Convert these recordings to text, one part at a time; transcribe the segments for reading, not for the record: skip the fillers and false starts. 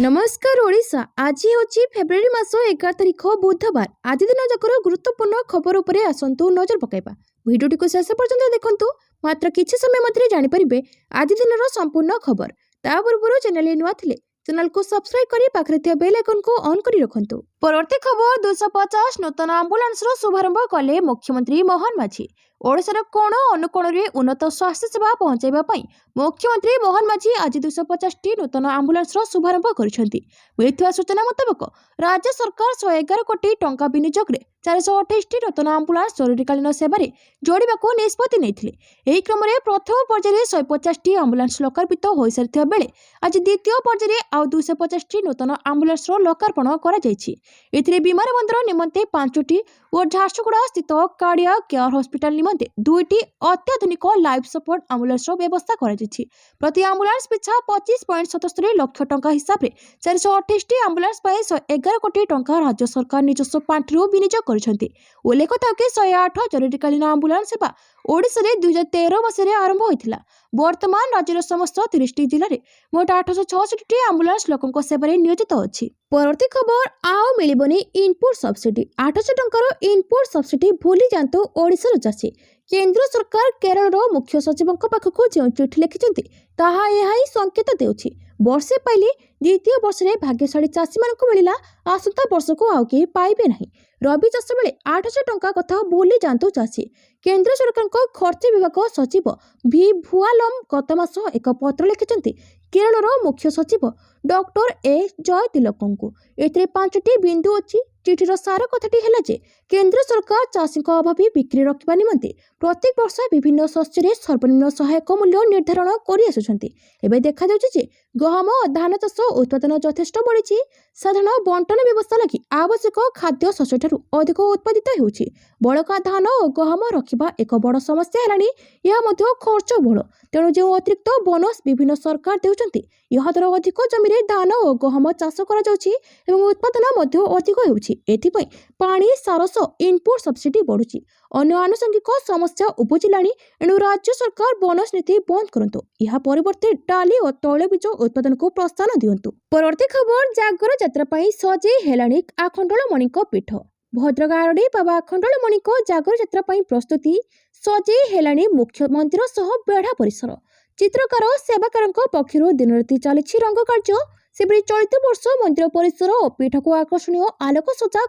नमस्कार ओडिशा। आज हूँ फेब्रुआरी मास 11 तारिख बुधवार। आज दिन जाकर गुरुत्वपूर्ण खबर उपरे आसंतु नजर पकाइबा। भिडियोटी को शेष पर्यंत देखंतु। मात्र किछि समय मध्य जानि परिबे आज दिन संपूर्ण खबर। ता पूर्व चैनल नुआ थिले चैनल को सब्सक्राइब करी पाखरे थिया बेल आइकन को ऑन करी रखंतु। परवर्ती खबर 250 नूतन एम्बुलेंस रो शुभारंभ कले मुख्यमंत्री मोहन माझी। ओडिशार कोण अनुकोण रे उन्नत स्वास्थ्य सेवा पहुंचाइबा पई मुख्यमंत्री मोहन माझी आज 250 टी नूतन एम्बुलेंस रो शुभारंभ करिसेंती। मिलिथिया सूचना मुताबिक राज्य सरकार 111 कोटी टंका विनियोग रे 428 टी नूतन एम्बुलेंस जरूरीकालीन सेवा जोड़ाको निष्पत्ति नेइथिले। एही क्रम रे प्रथम पर्याय 150 टी एम्बुलेंस लोकार्पित होई सारिथिया बेले आज द्वितीय पर्याय आउ 250 टी नूतन एम्बुलेंस रो लोकार्पण करा जायछि। एथिरे विमान बंदर निमंते 5 टी और झारसुगुड़ा स्थित कार्डिया केयर हॉस्पिटल निमंते 2 टी अत्याधुनिक लाइफ सपोर्ट एम्बुलेंस रो व्यवस्था करा जायछि। प्रति एम्बुलेंस पिछा 25.77 लाख टंका हिसाब रे 428 टी एम्बुलेंस पाए 111 कोटी टंका राज्य सरकार निजस्व पांठिरू विनियोग करछन्ती। उल्लेख थाके 108 जरूरीकालीन एम्बुलेंस सेवा ओडिशा रे 2013 मसीह आरंभ होइथिला। वर्तमान राज्यर समस्त 30 टी जिल्ला रे मोट 866 टी एम्बुलेंस लोकंक सेवा नियोजित अछि। परवर्ती खबर आउ मिलिबनी इनपुट सब्सिडी। 800 टंकार इनपुट सब्सिडी भूली जांतु ओडिशा चाषी। केंद्र सरकार केरल मुख्य सचिव पाखक जो चिठी लिखिं ताहा यही संकेत देउछि। वर्षे पाइली द्वितीय वर्ष में भाग्यशाली चाषी मानक मिला आसंता वर्ष को आउ के पाइबे नहीं। रबी चाष बेले 800 टंका कथा भूली जांतु चाषी। केंद्र सरकार खर्च विभाग सचिव भी भुआलम गत मास एक पत्र लिखिं केरल मुख्य सचिव डॉक्टर ए जय तिलक को। एथिरे 5टी बिंदु अच्छी। चिठीर सार कथाटी है जे केंद्र सरकार चाषी अभावी बिक्री रखा निमंते प्रत्येक वर्ष विभिन्न शस्य सर्वनिम्न सहायक मूल्य निर्धारण कर देखा गहम और धान चाष उत्पादन यथेष्ट बढ़ी। साधारण बंटन व्यवस्था लगी आवश्यक खाद्य शस्य अधिक उत्पादित होउछि। बड़का धान और गहम रखा एक बड़ समस्या है। खर्च बहुल तेणु जो अतिरिक्त बोनस विभिन्न सरकार देउछन्ति यह द्वारा अधिक जमी धान और गहम चाष कर उत्पादन अधिक होउछि। एथिपई पानी सारस इनपुट सब्सिडी बढ़ुछि। अन्य आनुषंगिक समस्या उपजिलाणी एणु राज्य सरकार बोनस नीति बंद करंतु। यह परिवर्ते डाली और तैलबीज उत्पादन को प्रोत्साहन दियंतु। परवर्ती खबर जागर यात्रा पई सजे हेलाणी आखंडलमणि पीठ। भद्रक आरडी बाबा आखंडलमणि जागर यात्रा पई प्रस्तुति सजे हेलाणी मुख्य मंदिर सह बेढ़ा परिसर। चित्रकार सेवाकार पक्षर दिन राति चली रंग कार्य। सेपरी चलित वर्ष मंदिर परिसर और पीठ को आकर्षणीय आलोक सजा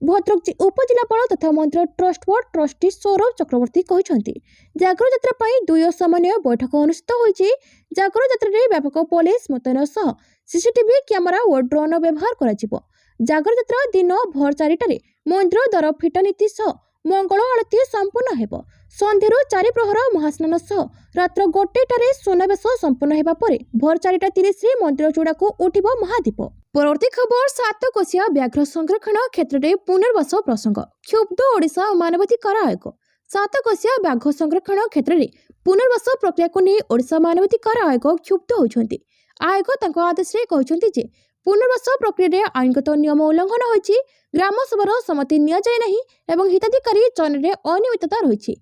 भद्रक उपजिलापाल तथा मंदिर ट्रस्ट बोर्ड ट्रस्टी सौरभ चक्रवर्ती कहते। जागर यात्रा दुई समन्वय बैठक अनुष्ठित होइछि। जागर यात्रा व्यापक पुलिस मुतयन सह सीसीटीवी कैमेरा और ड्रोन व्यवहार करा। जागर यात्रा दिन भोर 4टारे मंदिर द्वार फिटा नीति सह मंगल आरती संपूर्ण हेब। संध्यारू 4 प्रहर महास्नान सह रात्र 1टारे सुनावेश संपूर्ण हेबा परे भोर 4:30 मंदिर चूड़ा को उठिब महादीप। परवर्ती खबर सातकोशिया व्याघ्र संरक्षण क्षेत्र में पुनर्वास प्रसंग। क्षुब्ध ओडिशा मानवाधिकार आयोग। सातकोशिया व्याघ्र संरक्षण क्षेत्र में पुनर्वास प्रक्रिया को नहीं ओडिशा मानवाधिकार आयोग क्षुब्ध होइछन्ति। आयोग तांको आदेश रे कहउछन्ति जे पुनर्वास प्रक्रिया आईनगत नियम उल्लंघन होइछि। ग्राम सभार सम्मति निया जाय नहीं एवं हिताधिकारी चयन में अनियमितता रही।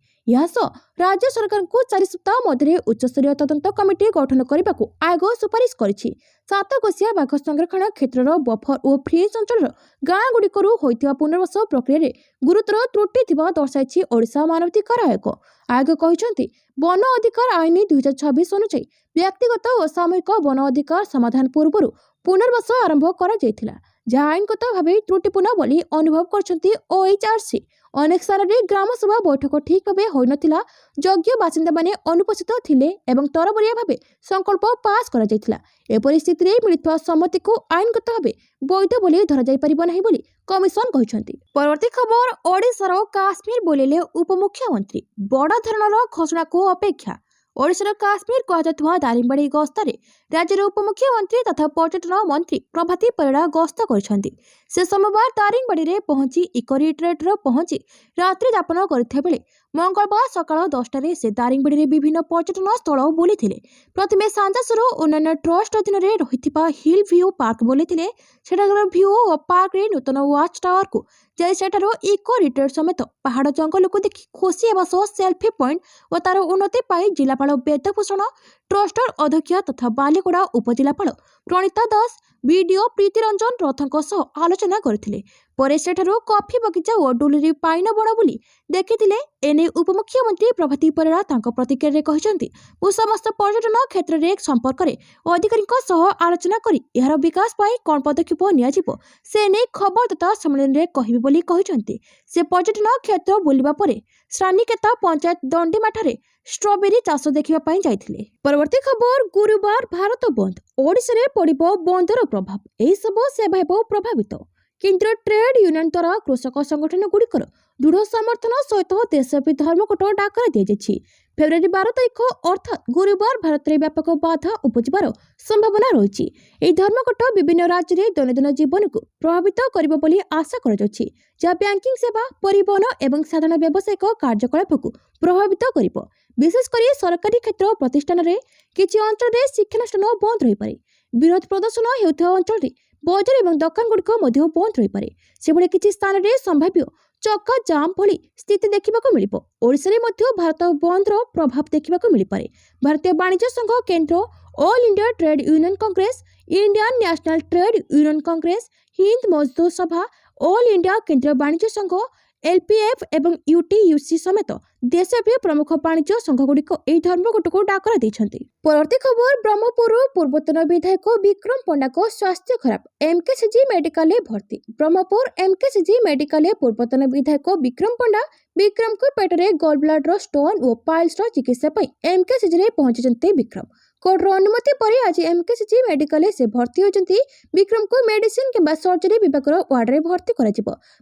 राज्य सरकार को 4 सप्ताह मध्य उच्चस्तरीय तदंत कमिटी गठन करने को आयोग सुपारिश करिछि। सातकोशिया बाघ संरक्षण क्षेत्र बफर और फ्रीज अंचल गाँ गुड़िकर होइतिबा पुनर्वास प्रक्रिया गुरुतर त्रुटि थिबा दर्शाइछि ओडिशा मानवाधिकार आयोग। आयोग कहते वन अधिकार आईन 2026 अनुसार व्यक्तिगत और सामूहिक वन अधिकार समाधान पूर्व पुनर्वास आरंभ करा जायथिला, जहाँ आईनगत भाव त्रुटिपूर्ण बोली अनुभव करछन्ति ओएचआरसी। अनेक स्थान में ग्राम सभा बैठक ठीक भाव हो नथिला। योग्य बासिंदा माने अनुपस्थित थिले एवं तरबरिया भाव संकल्प पास करा जायथिला। ए परिस्थिति रे मिलिथवा सम्मति को आईनगत भाव वैध बोली धरा जाय परिबो नाही बोली कमिशन कहछन्ति। परवर्ती खबर ओडिशार काश्मीर बोलेले उपमुख्यमंत्री। बड़ धरणर घोषणा को अपेक्षा। ओडिशार काश्मीर कहुवा दारिंगबाड़ी गस्तरे राज्यर उपमुख्यमंत्री तथा पर्यटन मंत्री प्रभाती परिड़ा गस्त करछन्ति। से सोमवार दारिंगबाड़ी रे पहुंची इको रिट्रीट पहुंची रात्रि यापन करथिबा बेले मंगलवार सकाळ 10टारे से दारिंगबाड़ी रे विभिन्न पर्यटन स्थल बुलिथिले। प्रथमे सांजासुर उन्नयन ट्रस्ट अधीन रे रहिथिबा हिल व्यू पार्क बुलिथिले। सेठार व्यू और पार्क रे नूतन वाच टावर को जाय सेठार इको रिट्रीट समेत पहाड़ जंगल को देखि खुशी हेबा सह सेल्फी पॉइंट और तार उन्नति पाई जिलापाल वेदभूषण ट्रस्टर अध्यक्ष तथा बालेगुड़ा उपजिलापाल प्रणीता दास बीडीओ प्रीतिरंजन रथों सह आलोचना करथिले। परे सेठारु कॉफी बगीचा और डुलरी पाइन बण बुली देखिथिले। एने उपमुख्यमंत्री प्रभाती परिड़ा तांको प्रतिक्रिया रे कहिसंती, मु समस्त पर्यटन क्षेत्र रे संपर्क रे अधिकारीक सह आलोचना करी एहार विकास पाई कोन पदक्षेप नियाजिबो से नै खबरदाता सम्मेलन रे कहिबि बोली कहिसंती। से पर्यटन क्षेत्र बुलिबा परे श्रानिकेता पंचायत दंडीमाठारे स्ट्रॉबेरी चाष देखिबा पाई जाइथिले। परवर्ती खबर, गुरुवार भारत बंद, ओडिशा रे पड़िबो बंदर प्रभाव, एही सब सेवा हेबो प्रभावित। केंद्र ट्रेड यूनियन द्वारा कृषक संगठन गुड़िकर दृढ़ समर्थन सहित देशव्यापी धर्मघट डाकरा दिया। फेब्रुआरी 12 तारिख अर्थात गुरुवार भारत में व्यापक बाधा उपजिबार संभावना रही। यह धर्मघट विभिन्न राज्य में दैनंदिन जीवन को प्रभावित करिबो बोली आशा करा जाउछि, जहाँ बैंकिंग सेवा, परिवहन एवं साधारण व्यावसायिक कार्यकलाप को प्रभावित करिबो। विशेषकर सरकारी क्षेत्र प्रतिष्ठान रे किछि अंचल रे शिक्षानुष्ठान बंद रही पारे। विरोध प्रदर्शन हेउଥିବା अंचल रे बजार एवं दुकान गुड़िक बंद रही पारे। सेभଳି किछि स्थान रे संभाव्य चक्का जाम भली स्थिति देखा मिलिबो। ओडिशा रे मध्य भारत बंदर प्रभाव देखा मिल पारे। भारतीय वाणिज्य संघ केंद्र, all India trade union Congress, Indian national trade union Congress, Hind मजदूर सभा, ऑल इंडिया केंद्रीय वाणिज्य संघ एलपीएफ एवं यूटीयूसी समेत देशव्यापी प्रमुख वाणिज्य संघगुड़िक यह धर्मघट को डाकरा देछंती। परवर्ती खबर, ब्रह्मपुर पूर्वतन विधायक विक्रम पंडा को स्वास्थ्य खराब, एमकेसीजी मेडिकल भर्ती। ब्रह्मपुर एमकेसीजी मेडिकल पूर्वतन विधायक विक्रम पंडा विक्रम को पेटरे गॉल ब्लाडर स्टोन और पाइल्स चिकित्सा एमकेसीजी पहुंची। विक्रम कोर्टर अनुमति पर आज एमकेसीजी मेडिकल से भर्ती होती। विक्रम को मेडिसिन किंबा सर्जरी विभाग वार्ड में भर्ती कर।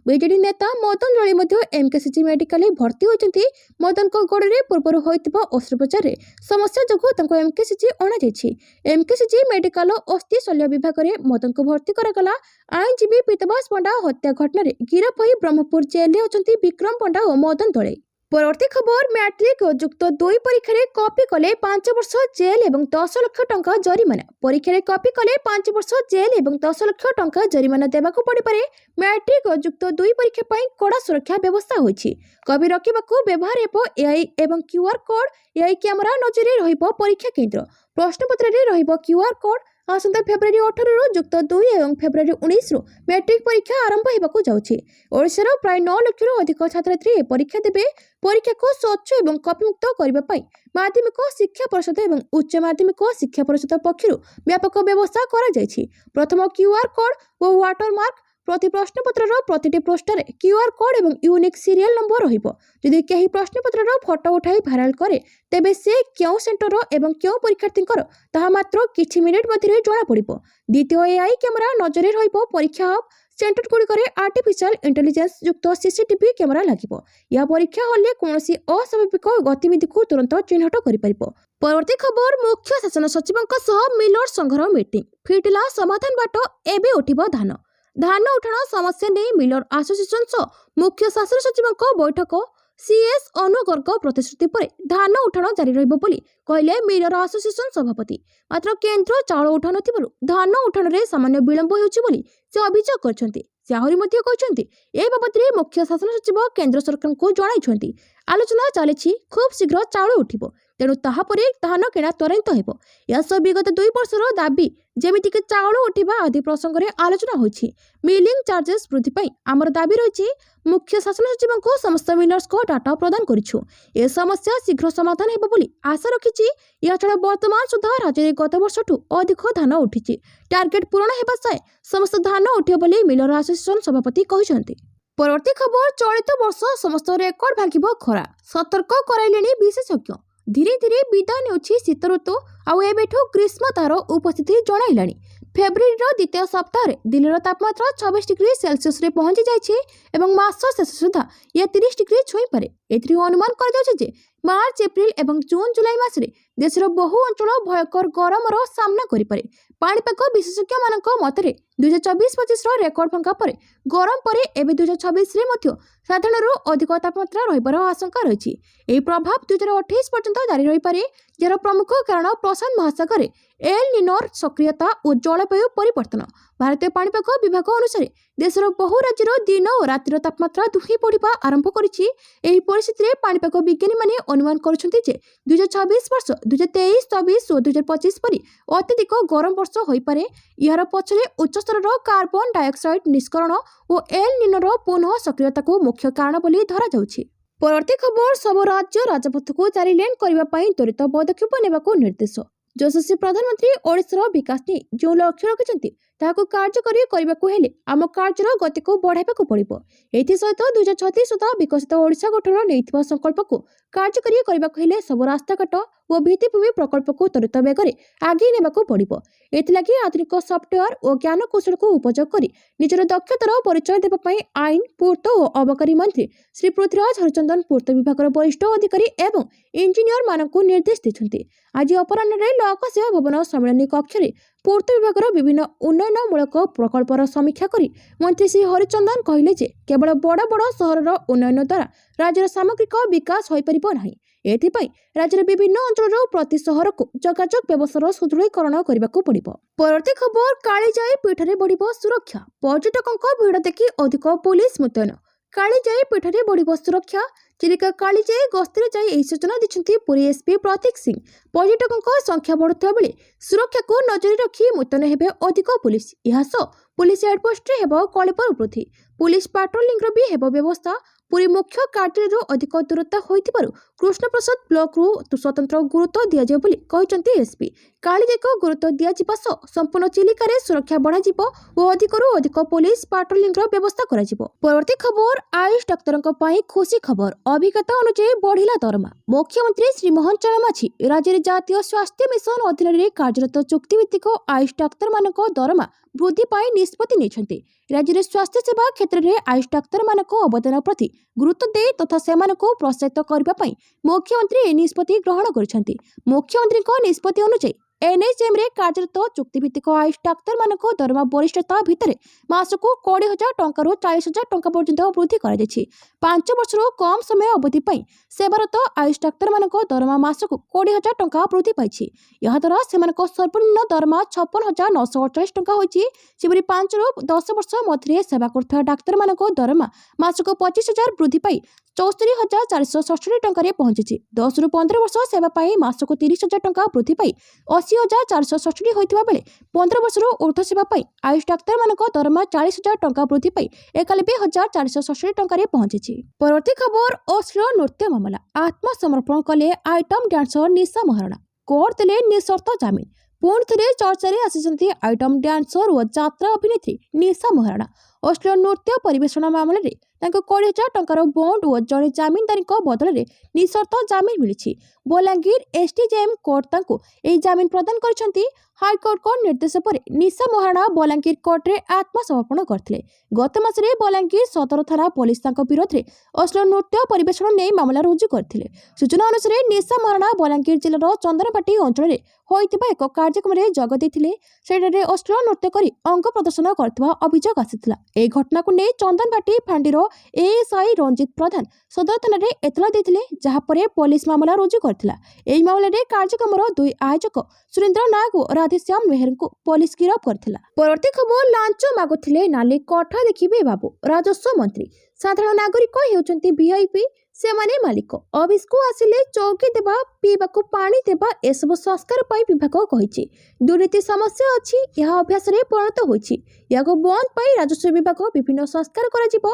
बीजेडी नेता मदन जली एमकेसीजी मेडिकल भर्ती होती। मदन को गोड़े पूर्व होता अस्त्रोपचार समस्या जो एमकेसीजी अणाई। एमकेसीजी मेडिकल अस्थि शल्य विभाग में मदन को भर्ती करागला। आईनजीवी पीतबास पंडा हत्या घटना गिरफ हो ब्रह्मपुर जेल में अच्छा विक्रम पंडा और मदन दले। परवर्ती खबर, मैट्रिक और युक्त 2 परीक्षा रे कॉपी कले 5 वर्ष जेल एवं 10 लाख टंका जरिमाना। परीक्षा रे कॉपी कले 5 वर्ष जेल एवं 10 लाख टंका जरिमाना देबाकू पड़ी पारे। मैट्रिक और युक्त 2 परीक्षा पई कड़ा सुरक्षा व्यवस्था होईछि। कॉपी रखिबाकू व्यवहार हेबो एआई एवं क्यूआर कोड। एआई कैमरा नजरे रहिबो परीक्षा केंद्र। प्रश्नपत्र रे रहिबो क्यूआर कोड। आसंता फेब्रुआरी 18 रु युक्त 2 एवं फेब्रुआरी 19 रु मैट्रिक परीक्षा आरंभ होबाकू जाउछि। ओडिशार प्राय 9 लाख रु अधिक छात्रछात्री ए परीक्षा देबे। परीक्षा को स्वच्छ एवं कॉपीमुक्त करबा पई माध्यमिक शिक्षा परिषद एवं उच्च माध्यमिक शिक्षा परिषद पक्षरु व्यापक व्यवस्था करा जायछि। प्रथम क्यूआर कोड और वाटरमार्क प्रति प्रश्नपत्र प्रतिटी पृष्ठरे क्यूआर कोड एवं यूनिक सीरियल नंबर रहिबो। यदि केही प्रश्नपत्र फोटो उठाई भाइराल करे तेबे से क्यों सेंटर एवं क्यों परीक्षार्थींकर ताहा मात्र किछि मिनिट मध्यरे जणा पड़िबो। द्वितीय एआई कैमरा नजरे रहिबो परीक्षा हब सेंटर गुड़िकर आर्टिफिशियल इंटेलिजेंस युक्त सीसीटीवी कैमरा लागिबो। या परीक्षा हॉल कोनोसी अस्वाभाविक गतिविधि को तुरंत चिन्हट करि परिबो। परवर्ती खबर, मुख्य शासन सचिवंक सह मिलर संघर मीटिंग, फिटिला समाधान बाट, एबे उठिबो धान। धान उठाण समस्या नहीं मिलर एसोसिएशन सह मुख्य शासन सचिवंक बैठक। सीएस अनुगर्ग प्रतिश्रुति पर धान उठाण जारी रहिबो बोली कहले मिलर एसोसिएशन सभापति। मात्र केंद्र चाउल उठा नथिबारु धान उठाण रे सामान्य विलंब होउछि बोली से अभियोग करछन्ति। से आहरी मध्य कहछन्ति ए बाबतरे मुख्य शासन सचिव केंद्र सरकार को जणाइछन्ति। आलोचना चलेछि, खूब शीघ्र चाउल उठिबो, तेणु ताहापरे धान किणा त्वरित हेबो। यास विगत 2 वर्षर दाबी जेमितिक चाउल उठिबा आदि प्रसंग रे आलोचना होइछि। मिलिंग चार्जेस वृद्धि पई आमर दाबी रहिछि। मुख्य शासन सचिव को समस्त मिलर्स को डाटा प्रदान करिछु। ए समस्या शीघ्र समाधान हेबो बोली आशा रखिछि। या छडा वर्तमान सुधा राज्य रे गत वर्षठु अधिक धान उठिछि। टार्गेट पूर्ण हेबा साय समस्त धान उठियो बोली मिलर एसोसिएशन सभापति कहिसंति। परवर्ती खबर, चलित वर्ष समस्त रेकर्ड भागिबो खरा, सतर्क कराइलेनी विशेषज्ञ। धीरे धीरे विदाय नेउछि शीत ऋतु आउ एबेठु ग्रीष्म तार उपस्थिति जणाइलाणी। फेब्रुआरी द्वितीय सप्ताह दिल्लीर तापमात्रा 26 डिग्री सेल्सियस रे पहुंची जाइछि एवं मास शेष सुधा यह 30 डिग्री छुई पारे। एथि अनुमान कर जाउछि जे मार्च, एप्रिल एवं जून जुलाई मासरे देशर बहु अंचल भयंकर गरमर सामना करि पारे। पाणीपाग विशेषज्ञ मानक मतरे 2024-25 रेकर्ड भंगा पर गरम पर एबे 2026 रे मध्य साधारण अधिक तापमात्रा रहिबार आशंका रही। यह प्रभाव 2028 पर्यंत जारी रही पारे, जार प्रमुख कारण प्रशांत महासागर एल निनोर सक्रियता और जलवायु परिवर्तन। ଭାରତୀୟ ପାଣିପାଗ ବିଭାଗ ଅନୁସାରେ ଦେଶର ବହୁ ରାଜ୍ୟର ଦିନ ଓ ରାତିର ତାପମାତ୍ରା ଦୁହେଁ ବଢ଼ିବା ଆରମ୍ଭ କରିଛି। ଏହି ପରିସ୍ଥିତିରେ ପାଣିପାଗ ବିଜ୍ଞାନୀମାନେ ଅନୁମାନ କରୁଛନ୍ତି ଯେ 2026 ବର୍ଷ 2023, 24 ଓ 2025 ପରି ଅତ୍ୟଧିକ ଗରମ ବର୍ଷ ହୋଇପାରେ। ଏହାର ପଛରେ ଉଚ୍ଚସ୍ତରର କାର୍ବନ ଡାଇଅକ୍ସାଇଡ୍ ନିଷ୍କରଣ ଓ ଏଲ୍ ନିନୋର ପୁନଃ ସକ୍ରିୟତାକୁ ମୁଖ୍ୟ କାରଣ ବୋଲି ଧରାଯାଉଛି। ପରବର୍ତ୍ତୀ ଖବର, ସବୁ ରାଜ୍ୟ ରାଜପଥକୁ 4 ଲେନ୍ କରିବା ପାଇଁ ତ୍ୱରିତ ପଦକ୍ଷେପ ନେବାକୁ ନିର୍ଦ୍ଦେଶ। ଯଶସ୍ୱୀ ପ୍ରଧାନମନ୍ତ୍ରୀ ଓଡ଼ିଶାର ବିକାଶ ନେଇ ଯେଉଁ ଲକ୍ଷ୍ୟ ରଖିଛନ୍ତି ତାହାକୁ କାର୍ଯ୍ୟକାରୀ କରିବାକୁ ହେଲେ ଆମ କାର୍ଯ୍ୟର ଗତିକୁ ବଢ଼ାଇବାକୁ ପଡ଼ିବ। ଏଥିସହିତ 2036 ସୁଦ୍ଧା ବିକଶିତ ଓଡ଼ିଶା ଗଠନ ନେଇଥିବା ସଂକଳ୍ପକୁ କାର୍ଯ୍ୟକାରୀ କରିବାକୁ ହେଲେ ସବୁ ରାସ୍ତାଘାଟ ଓ ଭିତ୍ତିଭୂମି ପ୍ରକଳ୍ପକୁ ତ୍ୱରିତ ବେଗରେ ଆଗେଇ ନେବାକୁ ପଡ଼ିବ। ଏଥିଲାଗି ଆଧୁନିକ ସଫ୍ଟୱେୟାର ଓ ଜ୍ଞାନକୌଶଳକୁ ଉପଯୋଗ କରି ନିଜର ଦକ୍ଷତାର ପରିଚୟ ଦେବା ପାଇଁ ଆଇନ, ପୂର୍ତ୍ତ ଓ ଅବକାରୀ ମନ୍ତ୍ରୀ ଶ୍ରୀ ପୃଥ୍ୱୀରାଜ ହରିଚନ୍ଦନ ପୂର୍ତ୍ତ ବିଭାଗର ବରିଷ୍ଠ ଅଧିକାରୀ ଏବଂ ଇଞ୍ଜିନିୟର ମାନଙ୍କୁ ନିର୍ଦ୍ଦେଶ ଦେଇଛନ୍ତି। ଆଜି ଅପରାହ୍ନରେ ଲୋକ ସେବା ଭବନ ସମ୍ମିଳନୀ କକ୍ଷରେ ପୂର୍ତ୍ତ ବିଭାଗର ବିଭିନ୍ନ ଉନ୍ନୟନମୂଳକ ପ୍ରକଳ୍ପର ସମୀକ୍ଷା କରି ମନ୍ତ୍ରୀ ଶ୍ରୀ ହରିଚନ୍ଦନ କହିଲେ ଯେ କେବଳ ବଡ଼ ବଡ଼ ସହରର ଉନ୍ନୟନ ଦ୍ୱାରା ରାଜ୍ୟର ସାମଗ୍ରିକ ବିକାଶ ହୋଇପାରିବ ନାହିଁ। ଏଥିପାଇଁ ରାଜ୍ୟର ବିଭିନ୍ନ ଅଞ୍ଚଳର ପ୍ରତି ସହରକୁ ଯୋଗାଯୋଗ ବ୍ୟବସ୍ଥାର ସୁଦୃଢ଼ୀକରଣ କରିବାକୁ ପଡ଼ିବ। ପରବର୍ତ୍ତୀ ଖବର, କାଳିଜାଇ ପୀଠରେ ବଢ଼ିବ ସୁରକ୍ଷା, ପର୍ଯ୍ୟଟକଙ୍କ ଭିଡ଼ ଦେଖି ଅଧିକ ପୁଲିସ ମୁତୟନ। କାଳିଜାଇ ପୀଠରେ ବଢ଼ିବ ସୁରକ୍ଷା। ଚିଲିକା କାଳିଜାଇ ଗସ୍ତରେ ଯାଇ ଏହି ସୂଚନା ଦେଇଛନ୍ତି ପୁରୀ ଏସ୍ପି ପ୍ରତୀକ ସିଂ। ପର୍ଯ୍ୟଟକଙ୍କ ସଂଖ୍ୟା ବଢ଼ୁଥିବା ବେଳେ ସୁରକ୍ଷାକୁ ନଜରରେ ରଖି ମୁତୟନ ହେବେ ଅଧିକ ପୁଲିସ। ଏହା ସହ ପୁଲିସ ହେଡପୋଷ୍ଟରେ ହେବ କଳେବର ବୃଦ୍ଧି। ପୁଲିସ ପାଟ୍ରୋଲିଂର ବି ହେବ ବ୍ୟବସ୍ଥା। ପୁରୀ ମୁଖ୍ୟ କାର୍ଯ୍ୟାଳୟରୁ ଅଧିକ ଦୂରତା ହୋଇଥିବାରୁ କୃଷ୍ଣପ୍ରସାଦ ବ୍ଲକରୁ ସ୍ୱତନ୍ତ୍ର ଗୁରୁତ୍ୱ ଦିଆଯିବ ବୋଲି କହିଛନ୍ତି ଏସ୍ପି। କାଳିଜାଇକୁ ଗୁରୁତ୍ୱ ଦିଆଯିବା ସହ ସମ୍ପୂର୍ଣ୍ଣ ଚିଲିକାରେ ସୁରକ୍ଷା ବଢ଼ାଯିବ ଓ ଅଧିକରୁ ଅଧିକ ପୁଲିସ ପାଟ୍ରୋଲିଂର ବ୍ୟବସ୍ଥା କରାଯିବ। ପରବର୍ତ୍ତୀ ଖବର, ଆୟୁଷ ଡାକ୍ତରଙ୍କ ପାଇଁ ଖୁସି ଖବର, ଅଭିଜ୍ଞତା ଅନୁଯାୟୀ ବଢ଼ିଲା ଦରମା। ମୁଖ୍ୟମନ୍ତ୍ରୀ ଶ୍ରୀ ମୋହନ ଚରଣ ମାଝୀ ରାଜ୍ୟରେ ଜାତୀୟ ସ୍ୱାସ୍ଥ୍ୟ ମିଶନ ଅଧୀନରେ କାର୍ଯ୍ୟରତ ଚୁକ୍ତିଭିତ୍ତିକ ଆୟୁଷ ଡାକ୍ତରମାନଙ୍କ ଦରମା ବୃଦ୍ଧି ପାଇଁ ନିଷ୍ପତ୍ତି ନେଇଛନ୍ତି। ରାଜ୍ୟରେ ସ୍ୱାସ୍ଥ୍ୟ ସେବା କ୍ଷେତ୍ରରେ ଆୟୁଷ ଡାକ୍ତରମାନଙ୍କ ଅବଦାନ ପ୍ରତି ଗୁରୁତ୍ୱ ଦେଇ ତଥା ସେମାନଙ୍କୁ ପ୍ରୋତ୍ସାହିତ କରିବା ପାଇଁ ମୁଖ୍ୟମନ୍ତ୍ରୀ ଏହି ନିଷ୍ପତ୍ତି ଗ୍ରହଣ କରିଛନ୍ତି। ମୁଖ୍ୟମନ୍ତ୍ରୀଙ୍କ ନିଷ୍ପତ୍ତି ଅନୁଯାୟୀ ଏନ୍ଏଚ୍ଏମ୍ରେ କାର୍ଯ୍ୟରତ ଚୁକ୍ତିଭିତ୍ତିକ ଆୟୁଷ ଡାକ୍ତରମାନଙ୍କ ଦରମା ବରିଷ୍ଠତା ଭିତରେ ମାସକୁ 20,000 ଟଙ୍କାରୁ 40,000 ଟଙ୍କା ପର୍ଯ୍ୟନ୍ତ ବୃଦ୍ଧି କରାଯାଇଛି। 5 ବର୍ଷରୁ କମ୍ ସମୟ ଅବଧି ପାଇଁ ସେବାରତ ଆୟୁଷ ଡାକ୍ତରମାନଙ୍କ ଦରମା ମାସକୁ 20,000 ଟଙ୍କା ବୃଦ୍ଧି ପାଇଛି। ଏହାଦ୍ୱାରା ସେମାନଙ୍କ ସର୍ବନିମ୍ନ ଦରମା 56,948 ଟଙ୍କା ହୋଇଛି। ସେପରି 5ରୁ 10 ବର୍ଷ ମଧ୍ୟରେ ସେବା କରୁଥିବା ଡାକ୍ତରମାନଙ୍କ ଦରମା ମାସକୁ 25,000 ବୃଦ୍ଧି ପାଇ 64,467 ଟଙ୍କାରେ ପହଞ୍ଚିଛି। 10ରୁ 15 ବର୍ଷ ସେବା ପାଇଁ ମାସକୁ 30,000 ଟଙ୍କା ବୃଦ୍ଧି ପାଇ 80,467 ହୋଇଥିବା ବେଳେ 15 ବର୍ଷରୁ ଉର୍ଦ୍ଧ୍ୱ ସେବା ପାଇଁ ଆୟୁଷ ଡାକ୍ତରମାନଙ୍କ ଦରମା 40,000 ଟଙ୍କା ବୃଦ୍ଧି ପାଇ 91,467 ଟଙ୍କାରେ ପହଞ୍ଚିଛି। ପରବର୍ତ୍ତୀ ଖବର, ଅଶ୍ଳୀଳ ନୃତ୍ୟ ମାମଲା, ଆତ୍ମସମର୍ପଣ କଲେ ଆଇଟମ୍ ଡ୍ୟାନ୍ସର ନିଶା ମହାରଣା, କୋର୍ଟ ଦେଲେ ନିଃସର୍ତ୍ତ ଜାମିନ। ପୁଣି ଥରେ ଚର୍ଚ୍ଚାରେ ଆସିଛନ୍ତି ଆଇଟମ୍ ଡ୍ୟାନ୍ସର ଓ ଯାତ୍ରା ଅଭିନେତ୍ରୀ ନିଶା ମହାରଣା। ଅଶ୍ଳୀଳ ନୃତ୍ୟ ପରିବେଷଣ ମାମଲାରେ ତାଙ୍କୁ 20,000 ଟଙ୍କାର ବଣ୍ଡ ଓ ଜଣେ ଜାମିନଦାରୀଙ୍କ ବଦଳରେ ନିଃସର୍ତ୍ତ ଜାମିନ ମିଳିଛି। ବଲାଙ୍ଗୀର ଏସ୍ଡିଜେଏମ୍ କୋର୍ଟ ତାଙ୍କୁ ଏହି ଜାମିନ ପ୍ରଦାନ କରିଛନ୍ତି। ହାଇକୋର୍ଟଙ୍କ ନିର୍ଦ୍ଦେଶ ପରେ ନିଶା ମହାରଣା ବଲାଙ୍ଗୀର କୋର୍ଟରେ ଆତ୍ମସମର୍ପଣ କରିଥିଲେ। ଗତ ମାସରେ ବଲାଙ୍ଗୀର ସଦର ଥାନା ପୋଲିସ ତାଙ୍କ ବିରୋଧରେ ଅଶ୍ଳୀଳ ନୃତ୍ୟ ପରିବେଷଣ ନେଇ ମାମଲା ରୁଜୁ କରିଥିଲେ। ସୂଚନା ଅନୁସାରେ ନିଶା ମହାରଣା ବଲାଙ୍ଗୀର ଜିଲ୍ଲାର ଚନ୍ଦନପାଟି ଅଞ୍ଚଳରେ ହୋଇଥିବା ଏକ କାର୍ଯ୍ୟକ୍ରମରେ ଯୋଗ ଦେଇଥିଲେ। ସେଠାରେ ଅଶ୍ଳୀଳ ନୃତ୍ୟ କରି ଅଙ୍ଗ ପ୍ରଦର୍ଶନ କରିଥିବା ଅଭିଯୋଗ ଆସିଥିଲା। ଏହି ଘଟଣାକୁ ନେଇ ଚନ୍ଦନପାଟି ଫାଣ୍ଡିର ଏଏସ୍ଆଇ ରଞ୍ଜିତ ପ୍ରଧାନ ସଦର ଥାନାରେ ଏତଲା ଦେଇଥିଲେ, ଯାହାପରେ ପୋଲିସ ମାମଲା ରୁଜୁ କରିଥିଲା। ଏହି ମାମଲାରେ କାର୍ଯ୍ୟକ୍ରମର 2 ଆୟୋଜକ ସୁରେନ୍ଦ୍ର ନାଗ ଓ ରାଧେଶ୍ୟାମ ମେହେରଙ୍କୁ ପୋଲିସ ଗିରଫ କରିଥିଲା। ପରବର୍ତ୍ତୀ ଖବର, ଲାଞ୍ଚ ମାଗୁଥିଲେ ନାଲି କୋଠା ଦେଖିବେ ବାବୁ, ରାଜସ୍ୱ ମନ୍ତ୍ରୀ। ସାଧାରଣ ନାଗରିକ ହେଉଛନ୍ତି ଭିଆଇପି, ସେମାନେ ମାଲିକ। ଅଫିସକୁ ଆସିଲେ ଚୌକି ଦେବା, ପିଇବାକୁ ପାଣି ଦେବା ଏସବୁ ସଂସ୍କାର ପାଇଁ ବିଭାଗ କହିଛି। ଦୁର୍ନୀତି ସମସ୍ୟା ଅଛି, ଏହା ଅଭ୍ୟାସରେ ପରିଣତ ହୋଇଛି। ଏହାକୁ ବନ୍ଦ ପାଇଁ ରାଜସ୍ୱ ବିଭାଗ ବିଭିନ୍ନ ସଂସ୍କାର କରାଯିବ।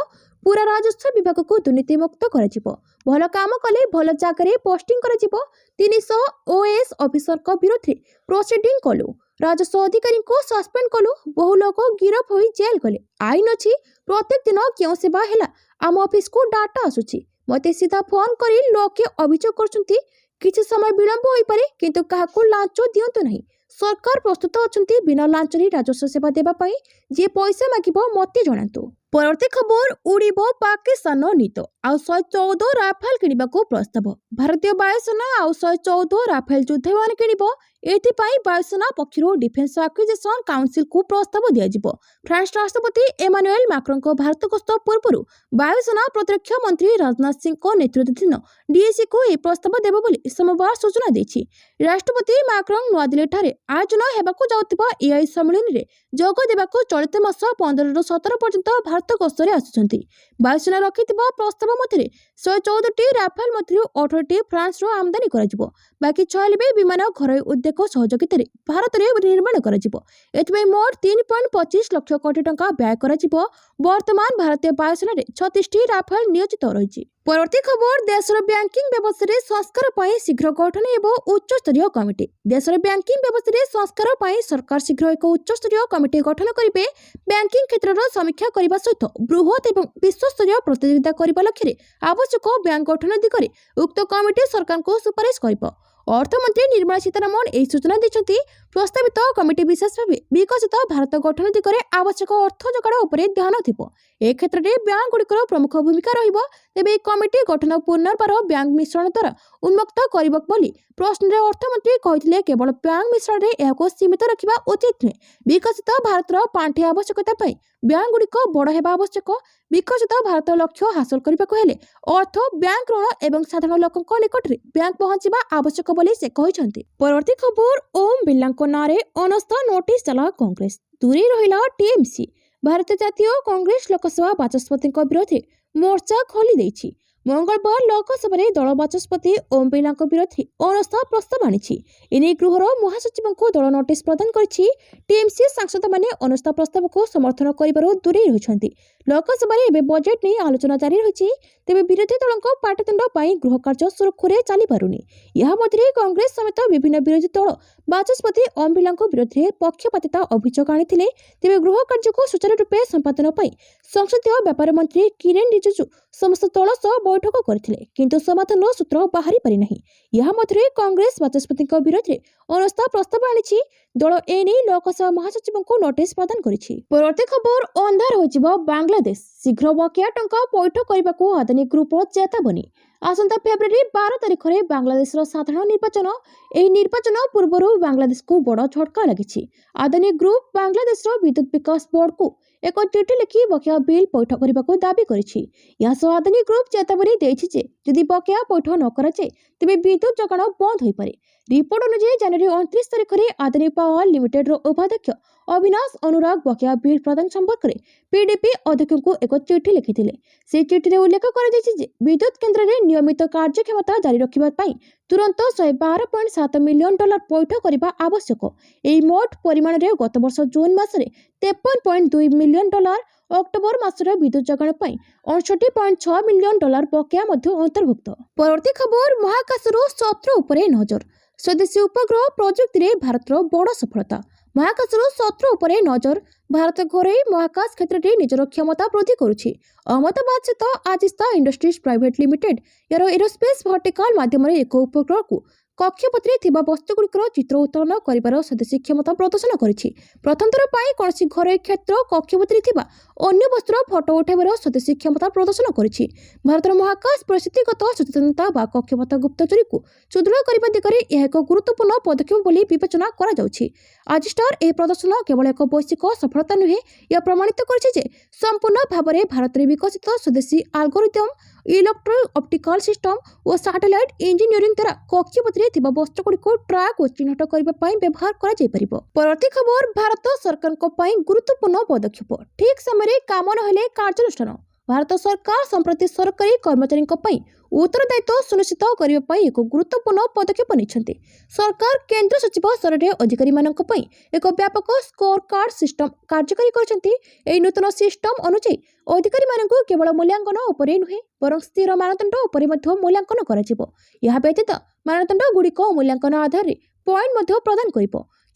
ପୁରା ରାଜସ୍ୱ ବିଭାଗକୁ ଦୁର୍ନୀତିମୁକ୍ତ କରାଯିବ। ଭଲ କାମ କଲେ ଭଲ ଜାଗାରେ ପୋଷ୍ଟିଂ କରାଯିବ। 300 ଓଏଏସ୍ ଅଫିସରଙ୍କ ବିରୋଧରେ ପ୍ରୋସିଡିଂ କଲୁ। ରାଜସ୍ୱ ଅଧିକାରୀଙ୍କୁ ସସ୍ପେଣ୍ଡ କଲୁ। ବହୁ ଲୋକ ଗିରଫ ହୋଇ ଜେଲ୍ ଗଲେ। ଆଇନ ଅଛି। ପ୍ରତ୍ୟେକ ଦିନ କେଉଁ ସେବା ହେଲା ଆମ ଅଫିସକୁ ଡାଟା ଆସୁଛି। ମୋତେ ସିଧା ଫୋନ କରି ଲୋକେ ଅଭିଯୋଗ କରୁଛନ୍ତି। କିଛି ସମୟ ବିଳମ୍ବ ହୋଇପାରେ, କିନ୍ତୁ କାହାକୁ ଲାଞ୍ଚ ଦିଅନ୍ତୁ ନାହିଁ। ସରକାର ପ୍ରସ୍ତୁତ ଅଛନ୍ତି ବିନା ଲାଞ୍ଚରେ ରାଜସ୍ୱ ସେବା ଦେବା ପାଇଁ। ଯିଏ ପଇସା ମାଗିବ ମୋତେ ଜଣାନ୍ତୁ। ପରବର୍ତ୍ତୀ ଖବର, ଉଡ଼ିବ ପାକିସ୍ତାନ ନିଦ, ଆଉ 114 ରାଫେଲ କିଣିବାକୁ ପ୍ରସ୍ତାବ। ଭାରତୀୟ ବାୟୁସେନା ଆଉ 114 ରାଫେଲ ଯୁଦ୍ଧ ବିମାନ କିଣିବ। एथिपाई वायुसेना पक्षरु डिफेन्स एक्विजिशन काउंसिल को प्रस्ताव दिया। फ्रांस राष्ट्रपति एमानुएल मैक्रों भारत गस्त पूर्व वायुसेना प्रतिरक्षा मंत्री राजनाथ सिंह नेतृत्वाधीन डीएसी को यह प्रस्ताव देव बोली सोमवार सूचना देछि। राष्ट्रपति मैक्रों नुआदिल्ली आयोजन हेबाकु जाउथिबा एआई सम्मेलन में जोग देबाकु चलित मास 15 ରୁ 17 पर्यंत भारत गस्तरे आसुछंती। वायुसेना रखिथिबा प्रस्ताव मध्य 114टी राफेल मध्य 18टी फ्रांस रो आमदानी कराजिबो। बाकी 96 विमान घरोई उद्योग सहयोगिता भारत में निर्माण कराजिबो। एथिबे मोट 3.25 लाख कोटी टंका व्यय कराजिबो। वर्तमान भारतीय वायुसेना 36टी राफेल नियोजित रहिछि। परवर्ती खबर देशर बैंकिंग व्यवस्था संस्कार पर शीघ्र गठन एवं उच्च स्तरीय कमिटी। देशर बैंकिंग व्यवस्था संस्कार पर सरकार शीघ्र एक उच्च स्तरीय कमिटी गठन करेंगे। बैंकिंग क्षेत्र समीक्षा करने सहित बृहत और विश्वस्तरीय प्रतियोगिता करने लक्ष्य आवश्यक बैंक गठन दिगरे उक्त कमिटी सरकार को सुपारिश कर। अर्थमंत्री निर्मला सीतारमण यह सूचना देते प्रस्तावित कमिटी विशेष भाव विकसित भारत गठन दिगरे आवश्यक अर्थ जोगाड़ उपरे ध्यान थिबो। ए क्षेत्र में बैंक गुड़िकर प्रमुख भूमिका रहिबो। तेबे कमिटी गठन पुनर्बार बैंक मिश्रण द्वारा उन्मुक्त करिबो बोली प्रश्न में अर्थमंत्री कहिथिले केवल बैंक मिश्रण रे एहाको सीमित रखिबा उचित नुहे। विकसित भारतर पांठि आवश्यकता पई बैंक गुड़िक बड़ हेबा आवश्यक। विकसित भारत लक्ष्य हासिल करबाको हेले अर्थ बैंक ऋण एवं साधारण लोकक निकट रे बैंक पहुंचीबा आवश्यक बोली से कहिसंती। परवर्ती खबर ओम बिरलाको नारे अनस्था नोटिस चला कांग्रेस दूरी रहिला टीएमसी। भारतीय जातीय कांग्रेस लोकसभा बाचस्पति विरोध में मोर्चा खोली देछि। मंगलवार लोकसभा दल बाचस्पति ओम बिरला विरोध में अनस्था प्रस्ताव आनी। एने गृहर महासचिव को दल नोटिस प्रदान करिछि। टीएमसी सांसद माने अनस्था प्रस्ताव को समर्थन करिबारु दूरे रहिछन्ति। लोकसभा रे बजेट नहीं आलोचना जारी रही। तेबे विरोधी दलों पाटदंड गृह कार्य सुरखुरे चली पारुनी। यह मध्य कांग्रेस समेत विभिन्न विरोधी दल बाचस्पति ओम बिरला विरोध में पक्षपातिता अभियोग आनी। तेबे गृह कार्य को सुचारू रूपे संपादन संसदीय व्यापार मंत्री किरेन रिजिजू समस्त दल सह बैठक करथिले, किंतु समाधान सूत्र बाहरी पारि नाही। यह मध्य कांग्रेस बाचस्पति विरोध में अनस्था प्रस्ताव आनी। दल एने लोकसभा महासचिव को नोटिस प्रदान करिछि। परवर्ती खबर अंधार होजिबो बांग्लादेश शीघ्र बकेया टंका पैठ करने को अदानी ग्रुप चेतावनी। आसंता फेब्रुआरी 12 तारिख में बांग्लादेश साधारण निर्वाचन। एही निर्वाचन पूर्व बांग्लादेश को बड़ झटका लगी। अदानी ग्रुप बांग्लादेश विद्युत विकास बोर्ड को एक चिठी लिखि बकेया बिल पैठ करने को दाबी करिछि। अदानी ग्रुप चेतावनी देछि जे यदि बकेया पैठ न कराए तेबे विद्युत जोगाण बंद हो पारे। रिपोर्ट अनुसार जनवरी 29 तारिख में अदानी पावर लिमिटेड उपाध्यक्ष अविनाश अनुराग बकेया बिल प्रदान संपर्क में पीडीपी अध्यक्ष को एक चिठी लिखिथिले। से चिठी रे उल्लेख कर विद्युत केन्द्र में नियमित कार्यक्षमता जारी रखिबा पई तुरंत 112.7 मिलियन डॉलर पैठ करने आवश्यक। एही मोट परिमाण रे गत वर्ष जून मासरे 53.2 मिलियन डॉलर, अक्टोबर मासरे विद्युत जोगाण पई 68.6 मिलियन डॉलर बकेया अंतर्भुक्त। परवर्ती खबर महाकाशरू शत्रु उपरे नजर। स्वदेशी उपग्रह प्रजुक्ति रे भारतर बड़ सफलता। महाकाशरू शत्रु उपरे नजर। भारत घरोई महाकाश क्षेत्र में निजर क्षमता वृद्धि करुछि। अहमदाबाद स्थित आजिस्ता इंडस्ट्रीज प्राइवेट लिमिटेड यार एरोस्पेस वर्टिकल माध्यम एक उपग्रह को कक्षपथ में वस्तुगुड़िकर चित्र उत्तोलन कर स्वदेशी क्षमता प्रदर्शन करिछि। प्रथम थर पर कौन घरोई क्षेत्र कक्षपथ में अन्य वस्तुर फटो उठाइबार स्वदेशी क्षमता प्रदर्शन करिछि। भारतर महाकाश परिस्थितिगत सचेतनता बा कक्षपथ गुप्तचरी को सुदृढ़ करने दिगरे यह एक गुरुत्वपूर्ण पदक्षेप बोली विवेचना करा जाउछि। आजिस्टार यह प्रदर्शन केवल एक वैश्विक सफलता नुहे, यह प्रमाणित करिछि जे संपूर्ण भाव में भारत में विकसित स्वदेशी एल्गोरिथम, इलेक्ट्रो ऑप्टिकल सिस्टम और सैटेलाइट इंजीनियरिंग द्वारा कक्षपथ में वस्तुगुड़ी को ट्रैक और चिन्हट करने व्यवहार कर। परवर्ती खबर भारत सरकार गुरुत्वपूर्ण पदक्षेप। ठीक समय काम न कार्यानुष्ठान। भारत सरकार संप्रति सरकारी कर्मचारी उत्तरदायित्व सुनिश्चित करने एक गुरुत्वपूर्ण पदक्षेप नहीं। सरकार केंद्र सचिव स्तर में अधिकारी एक व्यापक स्कोर कार्ड सिस्टम कार्यकारी कर। नूतन सिस्टम अनुसार अधिकारी केवल मूल्यांकन उपरे नुहे बरं स्थिर मानदंड उपरे मूल्यांकन कर। व्यतीत मानदंड गुड़िक मूल्यांकन आधार में पॉइंट प्रदान कर।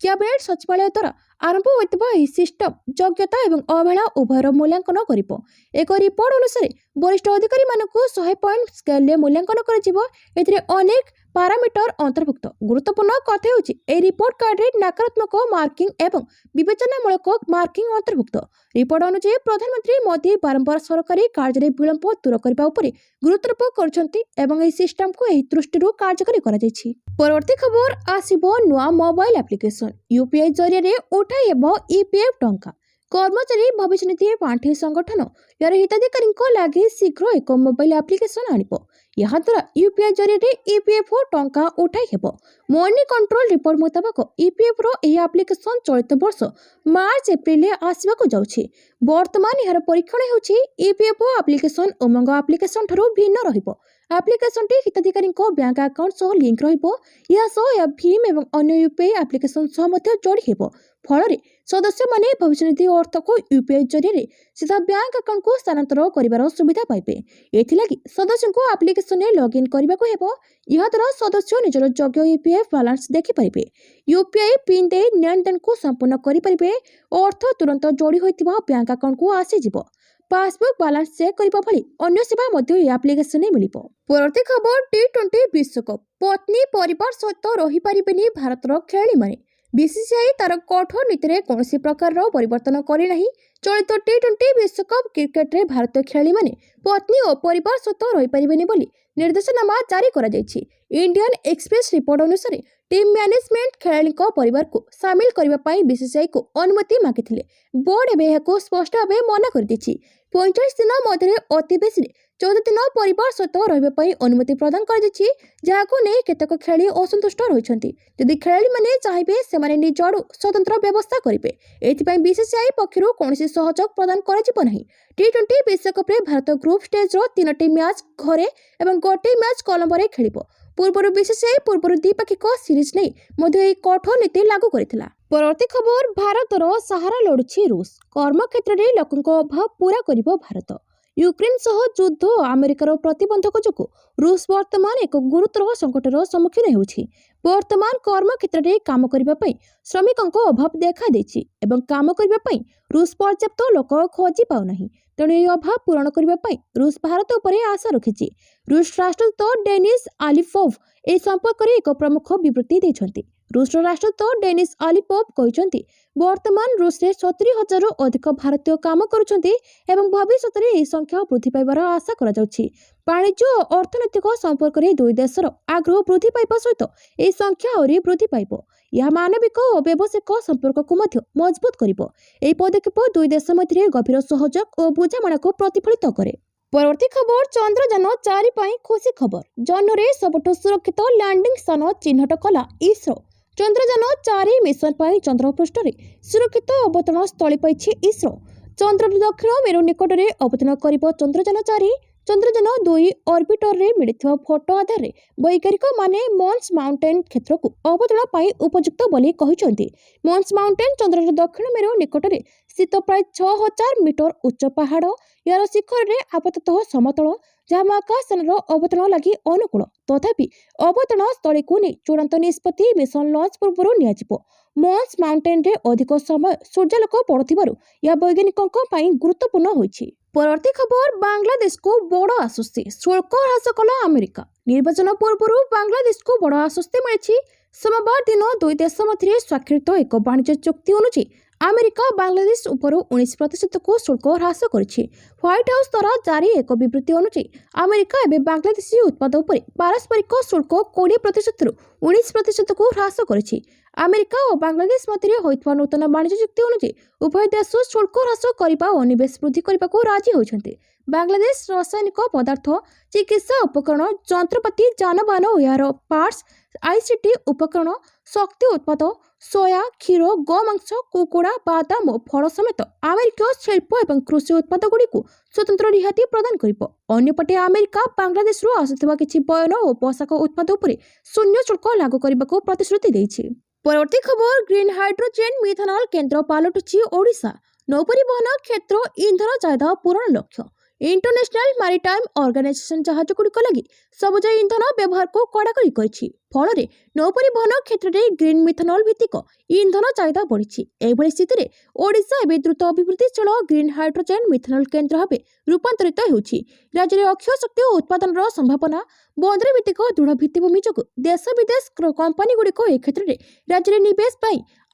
कैबिनेट सचिवालय द्वारा ଆରମ୍ଭ ହୋଇଥିବା ଏହି ସିଷ୍ଟମ ଯୋଗ୍ୟତା ଏବଂ ଅବହେଳା ଉଭୟର ମୂଲ୍ୟାଙ୍କନ କରିବ। ଏକ ରିପୋର୍ଟ ଅନୁସାରେ ବରିଷ୍ଠ ଅଧିକାରୀମାନଙ୍କୁ 100 ପଏଣ୍ଟ ସ୍କେଲରେ ମୂଲ୍ୟାଙ୍କନ କରାଯିବ। ଏଥିରେ ଅନେକ ପାରାମିଟର ଅନ୍ତର୍ଭୁକ୍ତ। ଗୁରୁତ୍ୱପୂର୍ଣ୍ଣ କଥା ହେଉଛି ଏହି ରିପୋର୍ଟ କାର୍ଡରେ ନକାରାତ୍ମକ ମାର୍କିଂ ଏବଂ ବିବେଚନାମୂଳକ ମାର୍କିଂ ଅନ୍ତର୍ଭୁକ୍ତ। ରିପୋର୍ଟ ଅନୁଯାୟୀ ପ୍ରଧାନମନ୍ତ୍ରୀ ମୋଦି ବାରମ୍ବାର ସରକାରୀ କାର୍ଯ୍ୟରେ ବିଳମ୍ବ ଦୂର କରିବା ଉପରେ ଗୁରୁତ୍ୱାରୋପ କରିଛନ୍ତି ଏବଂ ଏହି ସିଷ୍ଟମକୁ ଏହି ଦୃଷ୍ଟିରୁ କାର୍ଯ୍ୟକାରୀ କରାଯାଇଛି। ପରବର୍ତ୍ତୀ ଖବର ଆସିବ ନୂଆ ମୋବାଇଲ ଆପ୍ଲିକେସନ। ୟୁପିଆଇ ଜରିଆରେ ଉଠାଇ ହେବ ଇପିଏଫ୍ ଟଙ୍କା। କର୍ମଚାରୀ ଭବିଷ୍ୟନିଧି ପାଣ୍ଠି ସଂଗଠନ ଏହାର ହିତାଧିକାରୀଙ୍କ ଲାଗି ଶୀଘ୍ର ଏକ ମୋବାଇଲ ଆପ୍ଲିକେସନ ଆଣିବ। ଏହାଦ୍ୱାରା ୟୁପିଆଇ ଜରିଆରେ ଇପିଏଫ୍ଓ ଟଙ୍କା ଉଠାଇ ହେବ। ମନି କଣ୍ଟ୍ରୋଲ ରିପୋର୍ଟ ମୁତାବକ ଇପିଏଫ୍ର ଏହି ଆପ୍ଲିକେସନ ଚଳିତ ବର୍ଷ ମାର୍ଚ୍ଚ ଏପ୍ରିଲରେ ଆସିବାକୁ ଯାଉଛି। ବର୍ତ୍ତମାନ ଏହାର ପରୀକ୍ଷଣ ହେଉଛି। ଇପିଏଫ୍ଓ ଆପ୍ଲିକେସନ ଉମଙ୍ଗ ଆପ୍ଲିକେସନ ଠାରୁ ଭିନ୍ନ ରହିବ। ଆପ୍ଲିକେସନଟି ହିତାଧିକାରୀଙ୍କ ବ୍ୟାଙ୍କ ଆକାଉଣ୍ଟ ସହ ଲିଙ୍କ ରହିବ। ଏହା ସହ ଏହା ଭୀମ୍ ଏବଂ ଅନ୍ୟ ୟୁପିଆଇ ଆପ୍ଲିକେସନ ସହ ମଧ୍ୟ ଯୋଡ଼ି ହେବ। ଫଳରେ ସଦସ୍ୟମାନେ ଭବିଷ୍ୟନିଧି ଅର୍ଥକୁ ୟୁପିଆଇ ଜରିଆରେ ସିଧା ବ୍ୟାଙ୍କ ଆକାଉଣ୍ଟକୁ ସ୍ଥାନାନ୍ତର କରିବାର ସୁବିଧା ପାଇବେ। ଏଥିଲାଗି ସଦସ୍ୟଙ୍କୁ ଆପ୍ଲିକେସନରେ ଲଗ୍ଇନ୍ କରିବାକୁ ହେବ। ଏହାଦ୍ୱାରା ସଦସ୍ୟ ନିଜର ଯୋଗ୍ୟ ଇପିଏଫ୍ ବାଲାନ୍ସ ଦେଖିପାରିବେ। ୟୁପିଆଇ ପିନ୍ ଦେଇ ନେଣଦେଣକୁ ସମ୍ପୂର୍ଣ୍ଣ କରିପାରିବେ। ଅର୍ଥ ତୁରନ୍ତ ଯୋଡ଼ି ହୋଇଥିବା ବ୍ୟାଙ୍କ ଆକାଉଣ୍ଟକୁ ଆସିଯିବ। ପାସବୁକ୍ ବାଲାନ୍ସ ଚେକ୍ କରିବା ଭଳି ଅନ୍ୟ ସେବା ମଧ୍ୟ ଏହି ଆପ୍ଲିକେସନରେ ମିଳିବ। ପରବର୍ତ୍ତୀ ଖବର ଟି20 ବିଶ୍ୱକପ। ପତ୍ନୀ ପରିବାର ସହିତ ରହିପାରିବେନି ଭାରତର ଖେଳାଳିମାନେ। ବିସିସିଆଇ ତାର କଠୋର ନୀତିରେ କୌଣସି ପ୍ରକାରର ପରିବର୍ତ୍ତନ କରିନାହିଁ। ଚଳିତ ଟି20 ବିଶ୍ୱକପ କ୍ରିକେଟରେ ଭାରତୀୟ ଖେଳାଳିମାନେ ପତ୍ନୀ ଓ ପରିବାର ସହିତ ରହିପାରିବେନି ବୋଲି ନିର୍ଦ୍ଦେଶନାମା ଜାରି କରାଯାଇଛି। ଇଣ୍ଡିଆନ୍ ଏକ୍ସପ୍ରେସ ରିପୋର୍ଟ ଅନୁସାରେ ଟିମ୍ ମ୍ୟାନେଜମେଣ୍ଟ ଖେଳାଳିଙ୍କ ପରିବାରକୁ ସାମିଲ କରିବା ପାଇଁ ବିସିସିଆଇକୁ ଅନୁମତି ମାଗିଥିଲେ। ବୋର୍ଡ ଏବେ ଏହାକୁ ସ୍ପଷ୍ଟ ଭାବେ ମନା କରିଦେଇଛି। 45 ଦିନ ମଧ୍ୟରେ ଅତି ବେଶୀରେ 14 ଦିନ ପରିବାର ସହିତ ରହିବା ପାଇଁ ଅନୁମତି ପ୍ରଦାନ କରାଯାଇଛି। ଯାହାକୁ ନେଇ କେତେକ ଖେଳାଳି ଅସନ୍ତୁଷ୍ଟ ରହିଛନ୍ତି। ଯଦି ଖେଳାଳିମାନେ ଚାହିଁବେ ସେମାନେ ନିଜ ଆଡୁ ସ୍ୱତନ୍ତ୍ର ବ୍ୟବସ୍ଥା କରିବେ। ଏଥିପାଇଁ ବିସିସିଆଇ ପକ୍ଷରୁ କୌଣସି ସହଯୋଗ ପ୍ରଦାନ କରାଯିବ ନାହିଁ। ଟି20 ବିଶ୍ୱକପରେ ଭାରତ ଗ୍ରୁପ ଷ୍ଟେଜର 3ଟି ମ୍ୟାଚ୍ ଘରେ ଏବଂ ଗୋଟିଏ ମ୍ୟାଚ୍ କଲମ୍ବୋରେ ଖେଳିବ। ପୂର୍ବରୁ ବିସିସିଆଇ ପୂର୍ବରୁ ଦ୍ୱିପାକ୍ଷିକ ସିରିଜ୍ ନେଇ ମଧ୍ୟ ଏହି କଠୋର ନୀତି ଲାଗୁ କରିଥିଲା। ପରବର୍ତ୍ତୀ ଖବର ଭାରତର ସାହାରା ଲୋଡୁଛି ରୁଷ। କର୍ମକ୍ଷେତ୍ରରେ ଲୋକଙ୍କ ଅଭାବ ପୂରା କରିବ ଭାରତ। ୟୁକ୍ରେନ ସହ ଯୁଦ୍ଧ ଓ ଆମେରିକାର ପ୍ରତିବନ୍ଧକ ଯୋଗୁଁ ରୁଷ ବର୍ତ୍ତମାନ ଏକ ଗୁରୁତର ସଙ୍କଟର ସମ୍ମୁଖୀନ ହେଉଛି। ବର୍ତ୍ତମାନ କର୍ମକ୍ଷେତ୍ରରେ କାମ କରିବା ପାଇଁ ଶ୍ରମିକଙ୍କ ଅଭାବ ଦେଖାଦେଇଛି ଏବଂ କାମ କରିବା ପାଇଁ ରୁଷ ପର୍ଯ୍ୟାପ୍ତ ଲୋକ ଖୋଜି ପାଉନାହିଁ। ତେଣୁ ଏହି ଅଭାବ ପୂରଣ କରିବା ପାଇଁ ରୁଷ ଭାରତ ଉପରେ ଆଶା ରଖିଛି। ରୁଷ ରାଷ୍ଟ୍ରଦୂତ ଡେନିସ୍ ଆଲିପୋଭ୍ ଏହି ସମ୍ପର୍କରେ ଏକ ପ୍ରମୁଖ ବିବୃତ୍ତି ଦେଇଛନ୍ତି। ରୁଷର ରାଷ୍ଟ୍ରଦୂତ ଡେନିସ୍ ଆଲିପୋଭ୍ କହିଛନ୍ତି, ବର୍ତ୍ତମାନ ରୁଷରେ 70,000ରୁ ଅଧିକ ଭାରତୀୟ କାମ କରୁଛନ୍ତି ଏବଂ ଭବିଷ୍ୟତରେ ଏହି ସଂଖ୍ୟା ବୃଦ୍ଧି ପାଇବାର ଆଶା କରାଯାଉଛି। ବାଣିଜ୍ୟ ଓ ଅର୍ଥନୈତିକ ସମ୍ପର୍କରେ ଦୁଇ ଦେଶର ଆଗ୍ରହ ବୃଦ୍ଧି ପାଇବା ସହିତ ଏହି ସଂଖ୍ୟା ଆହୁରି ବୃଦ୍ଧି ପାଇବ। ଏହା ମାନବିକ ଓ ବ୍ୟବସାୟିକ ସମ୍ପର୍କକୁ ମଧ୍ୟ ମଜବୁତ କରିବ। ଏହି ପଦକ୍ଷେପ ଦୁଇ ଦେଶ ମଧ୍ୟରେ ଗଭୀର ସହଯୋଗ ଓ ବୁଝାମଣାକୁ ପ୍ରତିଫଳିତ କରେ। ପରବର୍ତ୍ତୀ ଖବର ଚନ୍ଦ୍ରଯାନ 4 ପାଇଁ ଖୁସି ଖବର। ଜହ୍ନରେ ସବୁଠୁ ସୁରକ୍ଷିତ ଲ୍ୟାଣ୍ଡିଂ ସ୍ଥାନ ଚିହ୍ନଟ କଲା ଇସ୍ରୋ। ଚନ୍ଦ୍ରଯାନ 4 ମିଶନ ପାଇଁ ଚନ୍ଦ୍ରପୃଷ୍ଠରେ ସୁରକ୍ଷିତ ଅବତରଣ ସ୍ଥଳୀ ପାଇଛି ଇସ୍ରୋ। ଚନ୍ଦ୍ରର ଦକ୍ଷିଣ ମେରୁ ନିକଟରେ ଅବତରଣ କରିବ ଚନ୍ଦ୍ରଯାନ 4। ଚନ୍ଦ୍ରଯାନ 2 ଅର୍ବିଟରରେ ମିଳିଥିବା ଫଟୋ ଆଧାରରେ ବୈଜ୍ଞାନିକମାନେ ମନ୍ସ ମାଉଣ୍ଟେନ୍ କ୍ଷେତ୍ରକୁ ଅବତରଣ ପାଇଁ ଉପଯୁକ୍ତ ବୋଲି କହିଛନ୍ତି। ମନ୍ସ ମାଉଣ୍ଟେନ୍ ଚନ୍ଦ୍ରର ଦକ୍ଷିଣ ମେରୁ ନିକଟରେ ସ୍ଥିତ ପ୍ରାୟ 6,000 ମିଟର ଉଚ୍ଚ ପାହାଡ଼। ଏହାର ଶିଖରରେ ଆପାତତଃ ସମତଳ, ଯାହା ମହାକାଶଯାନର ଅବତରଣ ଲାଗି ଅନୁକୂଳ। ତଥାପି ଅବତରଣ ସ୍ଥଳୀକୁ ନେଇ ଚୂଡ଼ାନ୍ତ ନିଷ୍ପତ୍ତି ମିଶନ ଲଞ୍ଚ ପୂର୍ବରୁ ନିଆଯିବ। ମନ୍ସ ମାଉଣ୍ଟେନ୍ରେ ଅଧିକ ସମୟ ସୂର୍ଯ୍ୟାଲୋକ ପଡ଼ୁଥିବାରୁ ଏହା ବୈଜ୍ଞାନିକଙ୍କ ପାଇଁ ଗୁରୁତ୍ୱପୂର୍ଣ୍ଣ ହୋଇଛି। ପରବର୍ତ୍ତୀ ଖବର ବାଂଲାଦେଶକୁ ବଡ଼ ଆଶ୍ୱସ୍ତି। ଶୁଳ୍କ ହ୍ରାସ କଲା ଆମେରିକା। ନିର୍ବାଚନ ପୂର୍ବରୁ ବାଂଲାଦେଶକୁ ବଡ଼ ଆଶ୍ୱସ୍ତି ମିଳିଛି। ସୋମବାର ଦିନ ଦୁଇ ଦେଶ ମଧ୍ୟରେ ସ୍ୱାକ୍ଷରିତ ଏକ ବାଣିଜ୍ୟ ଚୁକ୍ତି ଅନୁଯାୟୀ ଆମେରିକା ବାଂଲାଦେଶ ଉପରୁ 19%କୁ ଶୁଳ୍କ ହ୍ରାସ କରିଛି। ହ୍ୱାଇଟ୍ ହାଉସ୍ ଦ୍ୱାରା ଜାରି ଏକ ବିବୃତ୍ତି ଅନୁଯାୟୀ ଆମେରିକା ଏବେ ବାଂଲାଦେଶୀ ଉତ୍ପାଦ ଉପରେ ପାରସ୍ପରିକ ଶୁଳ୍କ 20%ରୁ 19%କୁ ହ୍ରାସ କରିଛି। ଆମେରିକା ଓ ବାଂଲାଦେଶ ମଧ୍ୟରେ ହୋଇଥିବା ନୂତନ ବାଣିଜ୍ୟ ଚୁକ୍ତି ଅନୁଯାୟୀ ଉଭୟ ଦେଶ ଶୁଳ୍କ ହ୍ରାସ କରିବା ଓ ନିବେଶ ବୃଦ୍ଧି କରିବାକୁ ରାଜି ହୋଇଛନ୍ତି। ବାଂଲାଦେଶ ରାସାୟନିକ ପଦାର୍ଥ, ଚିକିତ୍ସା ଉପକରଣ, ଯନ୍ତ୍ରପାତି, ଯାନବାହନ ଓ ଏହାର ପାର୍ଟସ, ଆଇସିଟି ଉପକରଣ, ଶକ୍ତି ଉତ୍ପାଦ, ସୋୟା, କ୍ଷୀର, ଗୋମାଂସ, କୁକୁଡ଼ା, ବାଦାମ ଓ ଫଳ ସମେତ ଆମେରିକୀୟ ଶିଳ୍ପ ଏବଂ କୃଷି ଉତ୍ପାଦଗୁଡ଼ିକୁ ସ୍ୱତନ୍ତ୍ର ରିହାତି ପ୍ରଦାନ କରିବ। ଅନ୍ୟପଟେ ଆମେରିକା ବାଂଲାଦେଶରୁ ଆସୁଥିବା କିଛି ବୟନ ଓ ପୋଷାକ ଉତ୍ପାଦ ଉପରେ ଶୂନ୍ୟ ଶୁଳ୍କ ଲାଗୁ କରିବାକୁ ପ୍ରତିଶ୍ରୁତି ଦେଇଛି। ପରବର୍ତ୍ତୀ ଖବର ଗ୍ରୀନ୍ ହାଇଡ୍ରୋଜେନ୍ ମିଥାନଲ କେନ୍ଦ୍ର ପାଲଟୁଛି ଓଡ଼ିଶା। ନୌପରିବହନ କ୍ଷେତ୍ର ଇନ୍ଧନ ଚାହିଦା ପୂରଣ ଲକ୍ଷ୍ୟ। इंटरनेशनल मैरिटाइम ऑर्गेनाइजेशन जहाजगुड़िक लगी सबुज इंधन व्यवहार को कड़ाकड़ी कर फल नौपरिवहन क्षेत्र में ग्रीन मिथेनॉल भित्तिक इंधन चाहिदा बढ़ी। एभली स्थित में ओडिशा एवं द्रुत अभिवृद्धिशील ग्रीन हाइड्रोजेन मिथेनॉल केन्द्र भाव रूपांतरित होउछि। राज्य में अक्षय शक्ति उत्पादन संभावना बंदर भित्तिक दृढ़ भित्तिभूमि जो देश विदेश कंपानी गुड़िक ए क्षेत्र में राज्य में निवेश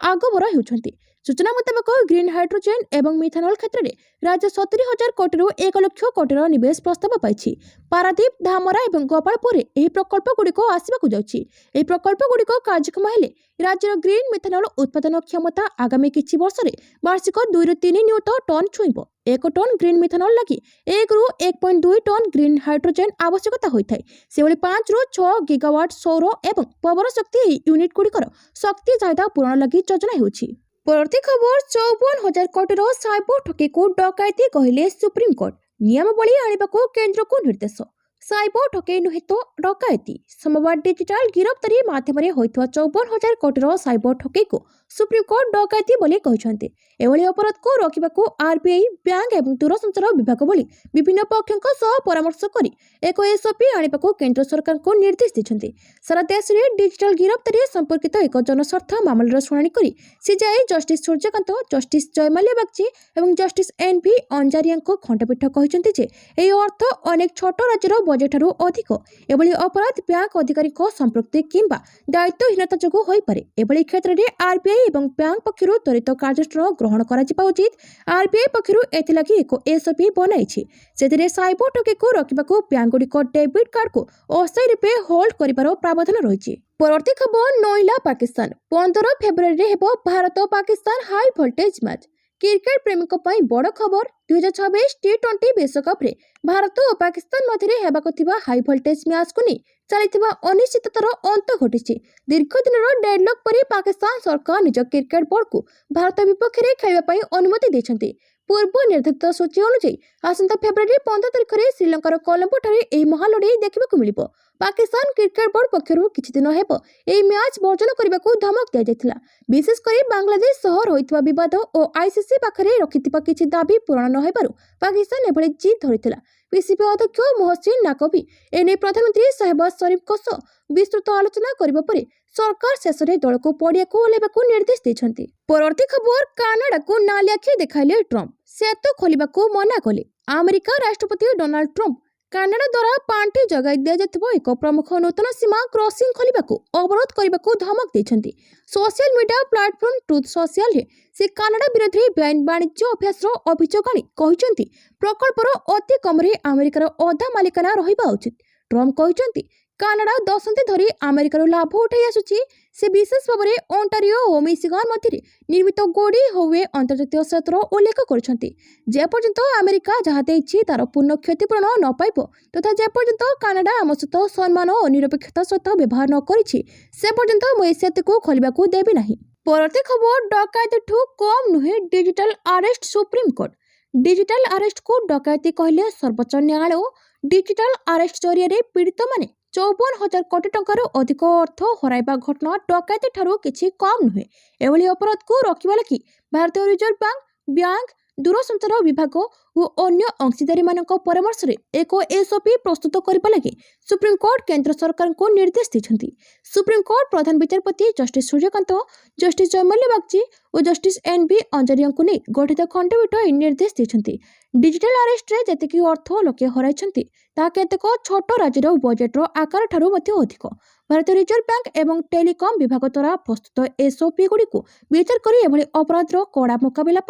आगभर होउछन्ति। सूचना मुताबक ग्रीन हाइड्रोजेन एवं मिथेनॉल क्षेत्र में राज्य 70,000 कोटी 1 लाख कोटी निवेश प्रस्ताव पाई। पारादीप धामरा और गोपालपुर में प्रकल्प गुड़िक आसवाक जाउछि। ଏହି ପ୍ରକଳ୍ପ ଗୁଡ଼ିକ କାର୍ଯ୍ୟକ୍ଷମ ହେଲେ ରାଜ୍ୟର ଗ୍ରୀନ୍ ମିଥେନଲ୍ ଉତ୍ପାଦନ କ୍ଷମତା ଆଗାମୀ କିଛି ବର୍ଷରେ ବାର୍ଷିକ 2 ରୁ 3 ନିୟୁତ ଟନ୍ ଛୁଇଁବ। 1 ଟନ୍ ଗ୍ରୀନ୍ ମିଥେନଲ୍ ଲାଗି 1 ରୁ 1.2 ଟନ୍ ଗ୍ରୀନ୍ ହାଇଡ୍ରୋଜେନ୍ ଆବଶ୍ୟକତା ହୋଇଥାଏ। ସେଭଳି 5 ରୁ 6 ଗିଗାୱାଟ୍ ସୌର ଏବଂ ପବନ ଶକ୍ତି ଏହି ୟୁନିଟ୍ ଗୁଡ଼ିକର ଶକ୍ତି ଚାହିଦା ପୂରଣ ଲାଗି ଯୋଜନା ହେଉଛି। ପରବର୍ତ୍ତୀ ଖବର 54,000 କୋଟିର ସାଇବର ଠକେଇକୁ ଡକାୟତି କହିଲେ ସୁପ୍ରିମକୋର୍ଟ। ନିୟମାବଳୀ ଆଣିବାକୁ କେନ୍ଦ୍ରକୁ ନିର୍ଦ୍ଦେଶ। साइबर ठकेई नुहे तो डकायती सोमवार डिजिटाल गिरफ्तारी माध्यम 54,000 कोटी साइबर ठकेई को सुप्रीमकोर्ट डकायती बोली कहते। एभली अपराध को रोकने आरबीआई बैंक और दूरसंचार विभाग भली विभिन्न पक्षों परामर्श कर एक एसओपी आने केंद्र सरकार को निर्देश देते। सारा देश में डिजिटाल गिरफ्तारी संपर्कित एक जनस्वार्थ मामलार शुणाणी कर CJI justice Suryakant, justice Joymalya Bagchi और जस्टिस एनवी अंजारिया खंडपीठ कहते अर्थ अनेक छोट राज्यर बजेट ठारू अधिक एभली अपराध बैंक अधिकारी संपृक्ति किंबा दायित्वहीनता जोगु होई पारे। एभली क्षेत्र में आरबीआई एवं बैंक पक्षरु त्वरित कार्यानुष्ठान ग्रहण करा जिबा उचित। आरबीआई पक्षरु एथिलागि एक एसओपी बनाइछि। सेतिरे साइबर ठकेईको रोकिबाकू बैंक गुड़िक डेबिट कार्ड को अस्थायी रूपे होल्ड करिबार प्रावधान रहिछि। परवर्ती खबर नोइला पाकिस्तान 15 फेब्रुआरी हेबो Bharat Pakistan high voltage match. Cricket प्रेमी बड़ खबर 2026 टी20 विश्वकप रे भारत और पाकिस्तान मध्य हेबाक हाई वोल्टेज मैच को नहीं चली अनिश्चिततार अंत घटी। दीर्घ दिन डेडलॉक पर पाकिस्तान सरकार निज क्रिकेट बोर्ड को भारत विपक्ष में खेलने अनुमति देते। पूर्व निर्धारित सूची अनुसार आसंता फेब्रुआरी 15 तारिख में श्रीलंकार कोलंबो ठारे महालड़ई देखा मिल। पाकिस्तान क्रिकेट बोर्ड पक्षरु किछि दिन हेब एही मैच वर्जन करने को धमक दिया जायतिला। विशेषकर बांग्लादेश सहर होइतबा विवाद और आईसीसी पाखरे रखिथिबा किछि दाबी पूरण न हेबारु पाकिस्तान एभली जिद धरिथिला। पीसीबी अध्यक्ष मोहसिन नाकवी एने प्रधानमंत्री शहबाज शरीफ सह विस्तृत आलोचना करबा परे सरकार शेष में दल को पड़िया को ओह्लैबाकू निर्देश देछन्ति। परवर्ती खबर कानाडा को नाली आखि देखाइले ट्रम्प। सेतु खोलिबाकू मना कले। अमेरिका राष्ट्रपति डोनाल्ड ट्रम्प कानाडा द्वारा पांठी जगाई दिया जायतिबा एक प्रमुख नूतन सीमा क्रॉसिंग खोलिबाकू अवरोध करबाकू धमक देछन्ति। Social media platform Truth Social रे से कानाडा विरोधी बेआईन वाणिज्य अभ्यास अभियोग आनी कहिसन्ति प्रकल्पर अति कम रे अमेरिकार अधा मालिकाना रहिबा उचित। ट्रम्प कहिसन्ति कानाडा दशंधि धरी अमेरिकार लाभ उठाई आसुछि। से विशेष भाव में ओंटारियो और मिशिगान मध्य निर्मित गोडी होवे अंतर्जातीय सेतुर उल्लेख करछन्ति। जेपर्यंत अमेरिका जहाँ देछि तार पूर्ण क्षतिपूरण न पाइब तथा जेपर्यंत कानाडा आम सहित सम्मान और निरपेक्षता सहित व्यवहार न करिछि से पर्यंत मु सेतु को खोलिबाकू देबी नाही। परवर्ती खबर डकायती कम नुहे digital arrest. Supreme court digital arrest को डकायती कहले सर्वोच्च न्यायालय डिजिटल अरेस्ट जरिए पीड़ित माने 54,000 कोटी टंकार अधिक अर्थ हराइबा घटना डकायती ठारू किछि कम नुहे। एभली अपराध को रोकबा लागि भारतीय रिजर्व बैंक दूरसंचार विभाग और अन्य अंशीदारी मानक परामर्श रे एक एसओपी प्रस्तुत करबा लागि सुप्रीमकोर्ट केंद्र सरकार को निर्देश देछन्ति। सुप्रीमकोर्ट प्रधान विचारपति जस्टिस सूर्यकांत, जस्टिस जयमाल्या बागची और जस्टिस एनवी अंजारिया को नहीं गठित खंडपीठ निर्देश देछन्ति। डिजिटल अरेस्ट रे जतिकि अर्थ लोके हराइछन्ति ता केतेक छोट राज्यर बजेट आकार ठारू मध्य अधिक। भारतीय रिजर्व बैंक एवं टेलीकॉम विभाग द्वारा प्रस्तुत एसओपी गुड़ी को विचार कर एभली अपराधर कड़ा मुकाबला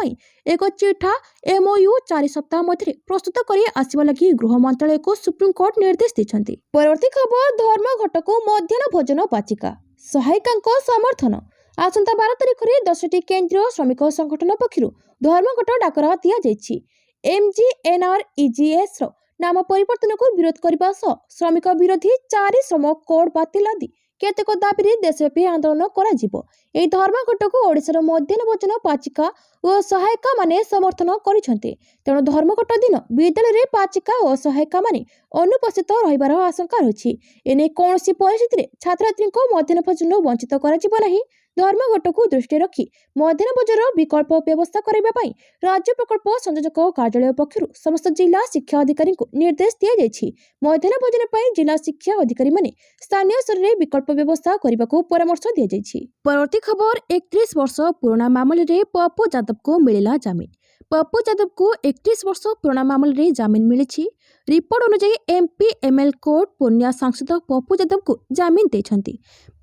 एक चिठा एमओयू 4 सप्ताह मध्य प्रस्तुत कर आसवा लगी गृह मंत्रालय को सुप्रीमकोर्ट निर्देश देछन्ति। परवर्ती खबर धर्मघट को मध्याह्न भोजन पाचिका सहायिका समर्थन। आसंता 12 तारिख में 10टी केंद्रीय श्रमिक संगठन पक्षरु धर्मघट डाकरा दिया जायछि। एमजीएनआरईजीएस नाम परिवर्तन को विरोध करने सह श्रमिक विरोधी 4 श्रम कोड बातिल आदि केतेक दाबी देशव्यापी आंदोलन करा जिवो। एही धर्मघट को ओडिशार मध्याह्न भोजन पाचिका ଓ ସହାୟିକାମାନେ ସମର୍ଥନ କରିଛନ୍ତି। ତେଣୁ ଧର୍ମଘଟ ଦିନ ବିଦ୍ୟାଳୟରେ ପାଚିକା ଓ ସହାୟିକାମାନେ ଅନୁପସ୍ଥିତ ରହିବାର ଆଶଙ୍କା ରହିଛି। ଏନେଇ କୌଣସି ପରିସ୍ଥିତିରେ ଛାତ୍ରଛାତ୍ରୀଙ୍କୁ ମଧ୍ୟାହ୍ନ ଭୋଜନରୁ ବଞ୍ଚିତ କରାଯିବ ନାହିଁ। ଧର୍ମଘଟକୁ ଦୃଷ୍ଟିରେ ରଖି ମଧ୍ୟାହ୍ନ ଭୋଜନର ବିକଳ୍ପ ବ୍ୟବସ୍ଥା କରିବା ପାଇଁ ରାଜ୍ୟ ପ୍ରକଳ୍ପ ସଂଯୋଜକ କାର୍ଯ୍ୟାଳୟ ପକ୍ଷରୁ ସମସ୍ତ ଜିଲ୍ଲା ଶିକ୍ଷା ଅଧିକାରୀଙ୍କୁ ନିର୍ଦ୍ଦେଶ ଦିଆଯାଇଛି। ମଧ୍ୟାହ୍ନ ଭୋଜନ ପାଇଁ ଜିଲ୍ଲା ଶିକ୍ଷା ଅଧିକାରୀମାନେ ସ୍ଥାନୀୟ ସ୍ତରରେ ବିକଳ୍ପ ବ୍ୟବସ୍ଥା କରିବାକୁ ପରାମର୍ଶ ଦିଆଯାଇଛି। ପରବର୍ତ୍ତୀ ଖବର 31 ବର୍ଷ ପୁରୁଣା ମାମଲାରେ ପପୁ ଯାଦବଙ୍କୁ ମିଳିଲା ଜାମିନ। ପପୁ ଯାଦବଙ୍କୁ 31 ବର୍ଷ ପୁରୁଣା ମାମଲାରେ ଜାମିନ ମିଳିଛି। ରିପୋର୍ଟ ଅନୁଯାୟୀ ଏମ୍ପି ଏମ୍ଏଲ୍ କୋର୍ଟ ପୂର୍ଣ୍ଣିଆ ସାଂସଦ ପପୁ ଯାଦବଙ୍କୁ ଜାମିନ ଦେଇଛନ୍ତି।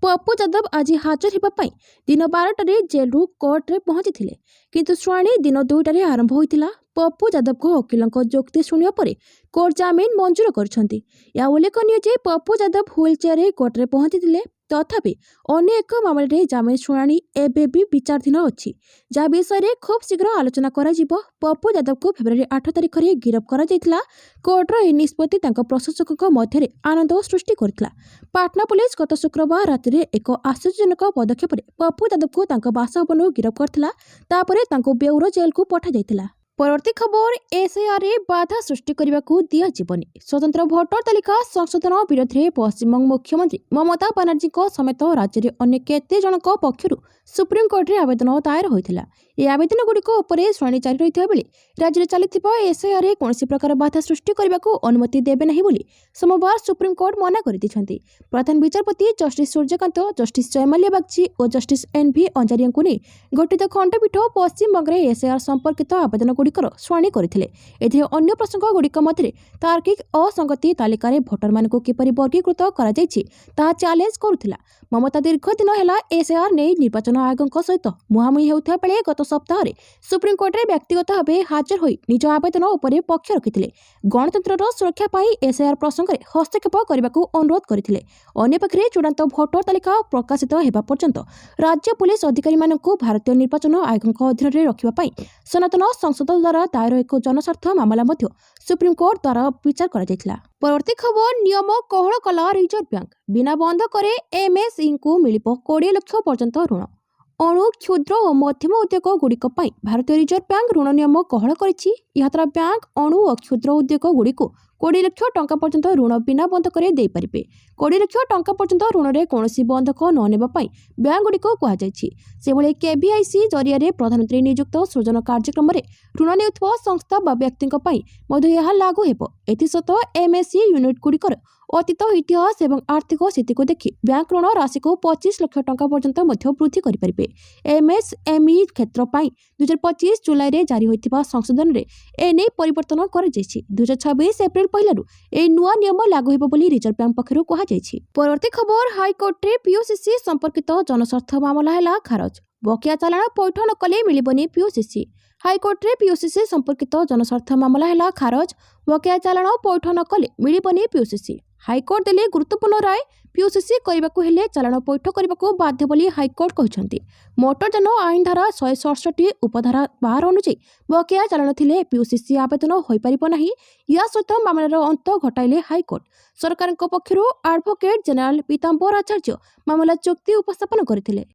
ପପୁ ଯାଦବ ଆଜି ହାଜର ହେବା ପାଇଁ ଦିନ 12ଟାରେ ଜେଲରୁ କୋର୍ଟରେ ପହଞ୍ଚିଥିଲେ, କିନ୍ତୁ ଶୁଣାଣି ଦିନ 2ଟାରେ ଆରମ୍ଭ ହୋଇଥିଲା। ପପୁ ଯାଦବଙ୍କ ଓକିଲଙ୍କ ଯୁକ୍ତି ଶୁଣିବା ପରେ କୋର୍ଟ ଜାମିନ ମଞ୍ଜୁର କରିଛନ୍ତି। ଏହା ଉଲ୍ଲେଖନୀୟ ଯେ ପପୁ ଯାଦବ ହୁଇଲ୍ ଚେୟାରରେ କୋର୍ଟରେ ପହଞ୍ଚିଥିଲେ। ତଥାପି ଅନ୍ୟ ଏକ ମାମଲାରେ ଜାମିନ ଶୁଣାଣି ଏବେ ବି ବିଚାରାଧୀନ ଅଛି, ଯାହା ବିଷୟରେ ଖୁବ୍ ଶୀଘ୍ର ଆଲୋଚନା କରାଯିବ। ପପୁ ଯାଦବଙ୍କୁ ଫେବୃଆରୀ 8 ତାରିଖରେ ଗିରଫ କରାଯାଇଥିଲା। କୋର୍ଟର ଏହି ନିଷ୍ପତ୍ତି ତାଙ୍କ ପ୍ରଶଂସକଙ୍କ ମଧ୍ୟରେ ଆନନ୍ଦ ସୃଷ୍ଟି କରିଥିଲା। ପାଟନା ପୁଲିସ ଗତ ଶୁକ୍ରବାର ରାତିରେ ଏକ ଆଶ୍ଚର୍ଯ୍ୟଜନକ ପଦକ୍ଷେପରେ ପପୁ ଯାଦବଙ୍କୁ ତାଙ୍କ ବାସଭବନରୁ ଗିରଫ କରିଥିଲା। ତାପରେ ତାଙ୍କୁ ବେଉର ଜେଲକୁ ପଠାଯାଇଥିଲା। ପରବର୍ତ୍ତୀ ଖବର ଏସ୍ଆଇଆର୍ରେ ବାଧା ସୃଷ୍ଟି କରିବାକୁ ଦିଆଯିବନି। ସ୍ୱତନ୍ତ୍ର ଭୋଟର ତାଲିକା ସଂଶୋଧନ ବିରୋଧରେ ପଶ୍ଚିମବଙ୍ଗ ମୁଖ୍ୟମନ୍ତ୍ରୀ ମମତା ବାନାର୍ଜୀଙ୍କ ସମେତ ରାଜ୍ୟରେ ଅନ୍ୟ କେତେ ଜଣଙ୍କ ପକ୍ଷରୁ ସୁପ୍ରିମକୋର୍ଟରେ ଆବେଦନ ଦାୟର ହୋଇଥିଲା। ଏହି ଆବେଦନଗୁଡ଼ିକ ଉପରେ ଶୁଣାଣି ଜାରି ରହିଥିବା ବେଳେ ରାଜ୍ୟରେ ଚାଲିଥିବା ଏସ୍ଆଇଆର୍ରେ କୌଣସି ପ୍ରକାର ବାଧା ସୃଷ୍ଟି କରିବାକୁ ଅନୁମତି ଦେବେ ନାହିଁ ବୋଲି ସୋମବାର ସୁପ୍ରିମକୋର୍ଟ ମନା କରିଦେଇଛନ୍ତି। ପ୍ରଧାନ ବିଚାରପତି ଜଷ୍ଟିସ୍ ସୂର୍ଯ୍ୟକାନ୍ତ, ଜଷ୍ଟିସ୍ ଜୟମାଲ୍ୟା ବାଗ୍ଚି ଓ ଜଷ୍ଟିସ୍ ଏନ୍ଭି ଅଞ୍ଜାରିଙ୍କୁ ନେଇ ଗଠିତ ଖଣ୍ଡପୀଠ ପଶ୍ଚିମବଙ୍ଗରେ ଏସ୍ଆଇଆର୍ ସମ୍ପର୍କିତ ଆବେଦନଗୁଡ଼ିକର ଶୁଣାଣି କରିଥିଲେ। ଏଥିରେ ଅନ୍ୟ ପ୍ରସଙ୍ଗଗୁଡ଼ିକ ମଧ୍ୟରେ ତାର୍କିକ ଅସଙ୍ଗତି ତାଲିକାରେ ଭୋଟରମାନଙ୍କୁ କିପରି ବର୍ଗୀକୃତ କରାଯାଇଛି ତାହା ଚ୍ୟାଲେଞ୍ଜ କରୁଥିଲା। ମମତା ଦୀର୍ଘ ଦିନ ହେଲା ଏସ୍ଆଇଆର୍ ନେଇ ନିର୍ବାଚନ ଆୟୋଗଙ୍କ ସହିତ ମୁହାଁମୁହିଁ ହେଉଥିବା ବେଳେ ଗତ ସପ୍ତାହରେ ସୁପ୍ରିମକୋର୍ଟରେ ବ୍ୟକ୍ତିଗତ ଭାବେ ହାଜର ହୋଇ ନିଜ ଆବେଦନ ଉପରେ ପକ୍ଷ ରଖିଥିଲେ। ଗଣତନ୍ତ୍ରର ସୁରକ୍ଷା ପାଇଁ ଏସ୍ଆଇଆର୍ ପ୍ରସଙ୍ଗରେ ହସ୍ତକ୍ଷେପ କରିବାକୁ ଅନୁରୋଧ କରିଥିଲେ। ଅନ୍ୟପକ୍ଷରେ ଚୂଡ଼ାନ୍ତ ଭୋଟର ତାଲିକା ପ୍ରକାଶିତ ହେବା ପର୍ଯ୍ୟନ୍ତ ରାଜ୍ୟ ପୁଲିସ ଅଧିକାରୀମାନଙ୍କୁ ଭାରତୀୟ ନିର୍ବାଚନ ଆୟୋଗଙ୍କ ଅଧୀନରେ ରଖିବା ପାଇଁ ସନାତନ ସଂସଦ ଦ୍ୱାରା ଦାୟର ଏକ ଜନସ୍ୱାର୍ଥ ମାମଲା ମଧ୍ୟ ସୁପ୍ରିମକୋର୍ଟ ଦ୍ୱାରା ବିଚାର କରାଯାଇଥିଲା। ପରବର୍ତ୍ତୀ ଖବର ନିୟମ କୋହଳ କଲା ରିଜର୍ଭ ବ୍ୟାଙ୍କ। ବିନା ବନ୍ଧକରେ ଏମ୍ଏସ୍ଏମ୍ଇଙ୍କୁ ମିଳିବ 20 ଲକ୍ଷ ପର୍ଯ୍ୟନ୍ତ ଋଣ। ଅଣୁ, କ୍ଷୁଦ୍ର ଓ ମଧ୍ୟମ ଉଦ୍ୟୋଗ ଗୁଡ଼ିକ ପାଇଁ ଭାରତୀୟ ରିଜର୍ଭ ବ୍ୟାଙ୍କ ଋଣ ନିୟମ କୋହଳ କରିଛି। ଏହାଦ୍ୱାରା ବ୍ୟାଙ୍କ ଅଣୁ ଓ କ୍ଷୁଦ୍ର ଉଦ୍ୟୋଗ ଗୁଡ଼ିକୁ 20 ଲକ୍ଷ ଟଙ୍କା ପର୍ଯ୍ୟନ୍ତ ଋଣ ବିନା ବନ୍ଧକରେ ଦେଇପାରିବେ। 20 ଲକ୍ଷ ଟଙ୍କା ପର୍ଯ୍ୟନ୍ତ ଋଣରେ କୌଣସି ବନ୍ଧକ ନ ନେବା ପାଇଁ ବ୍ୟାଙ୍କଗୁଡ଼ିକୁ କୁହାଯାଇଛି। ସେଭଳି କେଭିଆଇସି ଜରିଆରେ ପ୍ରଧାନମନ୍ତ୍ରୀ ନିଯୁକ୍ତ ସୃଜନ କାର୍ଯ୍ୟକ୍ରମରେ ଋଣ ନେଉଥିବା ସଂସ୍ଥା ବା ବ୍ୟକ୍ତିଙ୍କ ପାଇଁ ମଧ୍ୟ ଏହା ଲାଗୁ ହେବ। ଏଥିସହିତ ଏମ୍ଏସ୍ଇ ୟୁନିଟ୍ଗୁଡ଼ିକର ଅତୀତ ଇତିହାସ ଏବଂ ଆର୍ଥିକ ସ୍ଥିତିକୁ ଦେଖି ବ୍ୟାଙ୍କ ଋଣ ରାଶିକୁ 25 ଲକ୍ଷ ଟଙ୍କା ପର୍ଯ୍ୟନ୍ତ ମଧ୍ୟ ବୃଦ୍ଧି କରିପାରିବେ। ଏମ୍ଏସ୍ଏମ୍ଇ କ୍ଷେତ୍ର ପାଇଁ 2025 ଜୁଲାଇରେ ଜାରି ହୋଇଥିବା ସଂଶୋଧନରେ ଏନେଇ ପରିବର୍ତ୍ତନ କରାଯାଇଛି। 2026 ଏପ୍ରିଲ ପହିଲାରୁ ଏହି ନୂଆ ନିୟମ ଲାଗୁ ହେବ ବୋଲି ରିଜର୍ଭ ବ୍ୟାଙ୍କ ପକ୍ଷରୁ କୁହାଯାଇଛି। ପରବର୍ତ୍ତୀ ଖବର ହାଇକୋର୍ଟରେ ପିଓସିସି ସମ୍ପର୍କିତ ଜନସ୍ୱାର୍ଥ ମାମଲା ହେଲା ଖାରଜ। ବକେୟା ଚାଲାଣ ପୈଠ ନ କଲେ ମିଳିବନି ପିଓସିସି। ହାଇକୋର୍ଟରେ ପିଓସିସି ସମ୍ପର୍କିତ ଜନସ୍ୱାର୍ଥ ମାମଲା ହେଲା ଖାରଜ। ବକେୟା ଚାଲାଣ ପୈଠ ନ କଲେ ମିଳିବନି ପିଓସିସି। ହାଇକୋର୍ଟ ଦେଲେ ଗୁରୁତ୍ୱପୂର୍ଣ୍ଣ ରାୟ। ପିଓସିସି କରିବାକୁ ହେଲେ ଚାଲାଣ ପୈଠ କରିବାକୁ ବାଧ୍ୟ ବୋଲି ହାଇକୋର୍ଟ କହିଛନ୍ତି। ମୋଟରଯାନ ଆଇନ ଧାରା 167 ଉପଧାରା 12 ଅନୁଯାୟୀ ବକେୟା ଚାଲାଣ ଥିଲେ ପିଓସିସି ଆବେଦନ ହୋଇପାରିବ ନାହିଁ। ଏହା ସହିତ ମାମଲାର ଅନ୍ତ ଘଟାଇଲେ ହାଇକୋର୍ଟ। ସରକାରଙ୍କ ପକ୍ଷରୁ ଆଡଭୋକେଟ୍ ଜେନେରାଲ ପୀତାମ୍ବର ଆଚାର୍ଯ୍ୟ ମାମଲା ଯୁକ୍ତି ଉପସ୍ଥାପନ କରିଥିଲେ।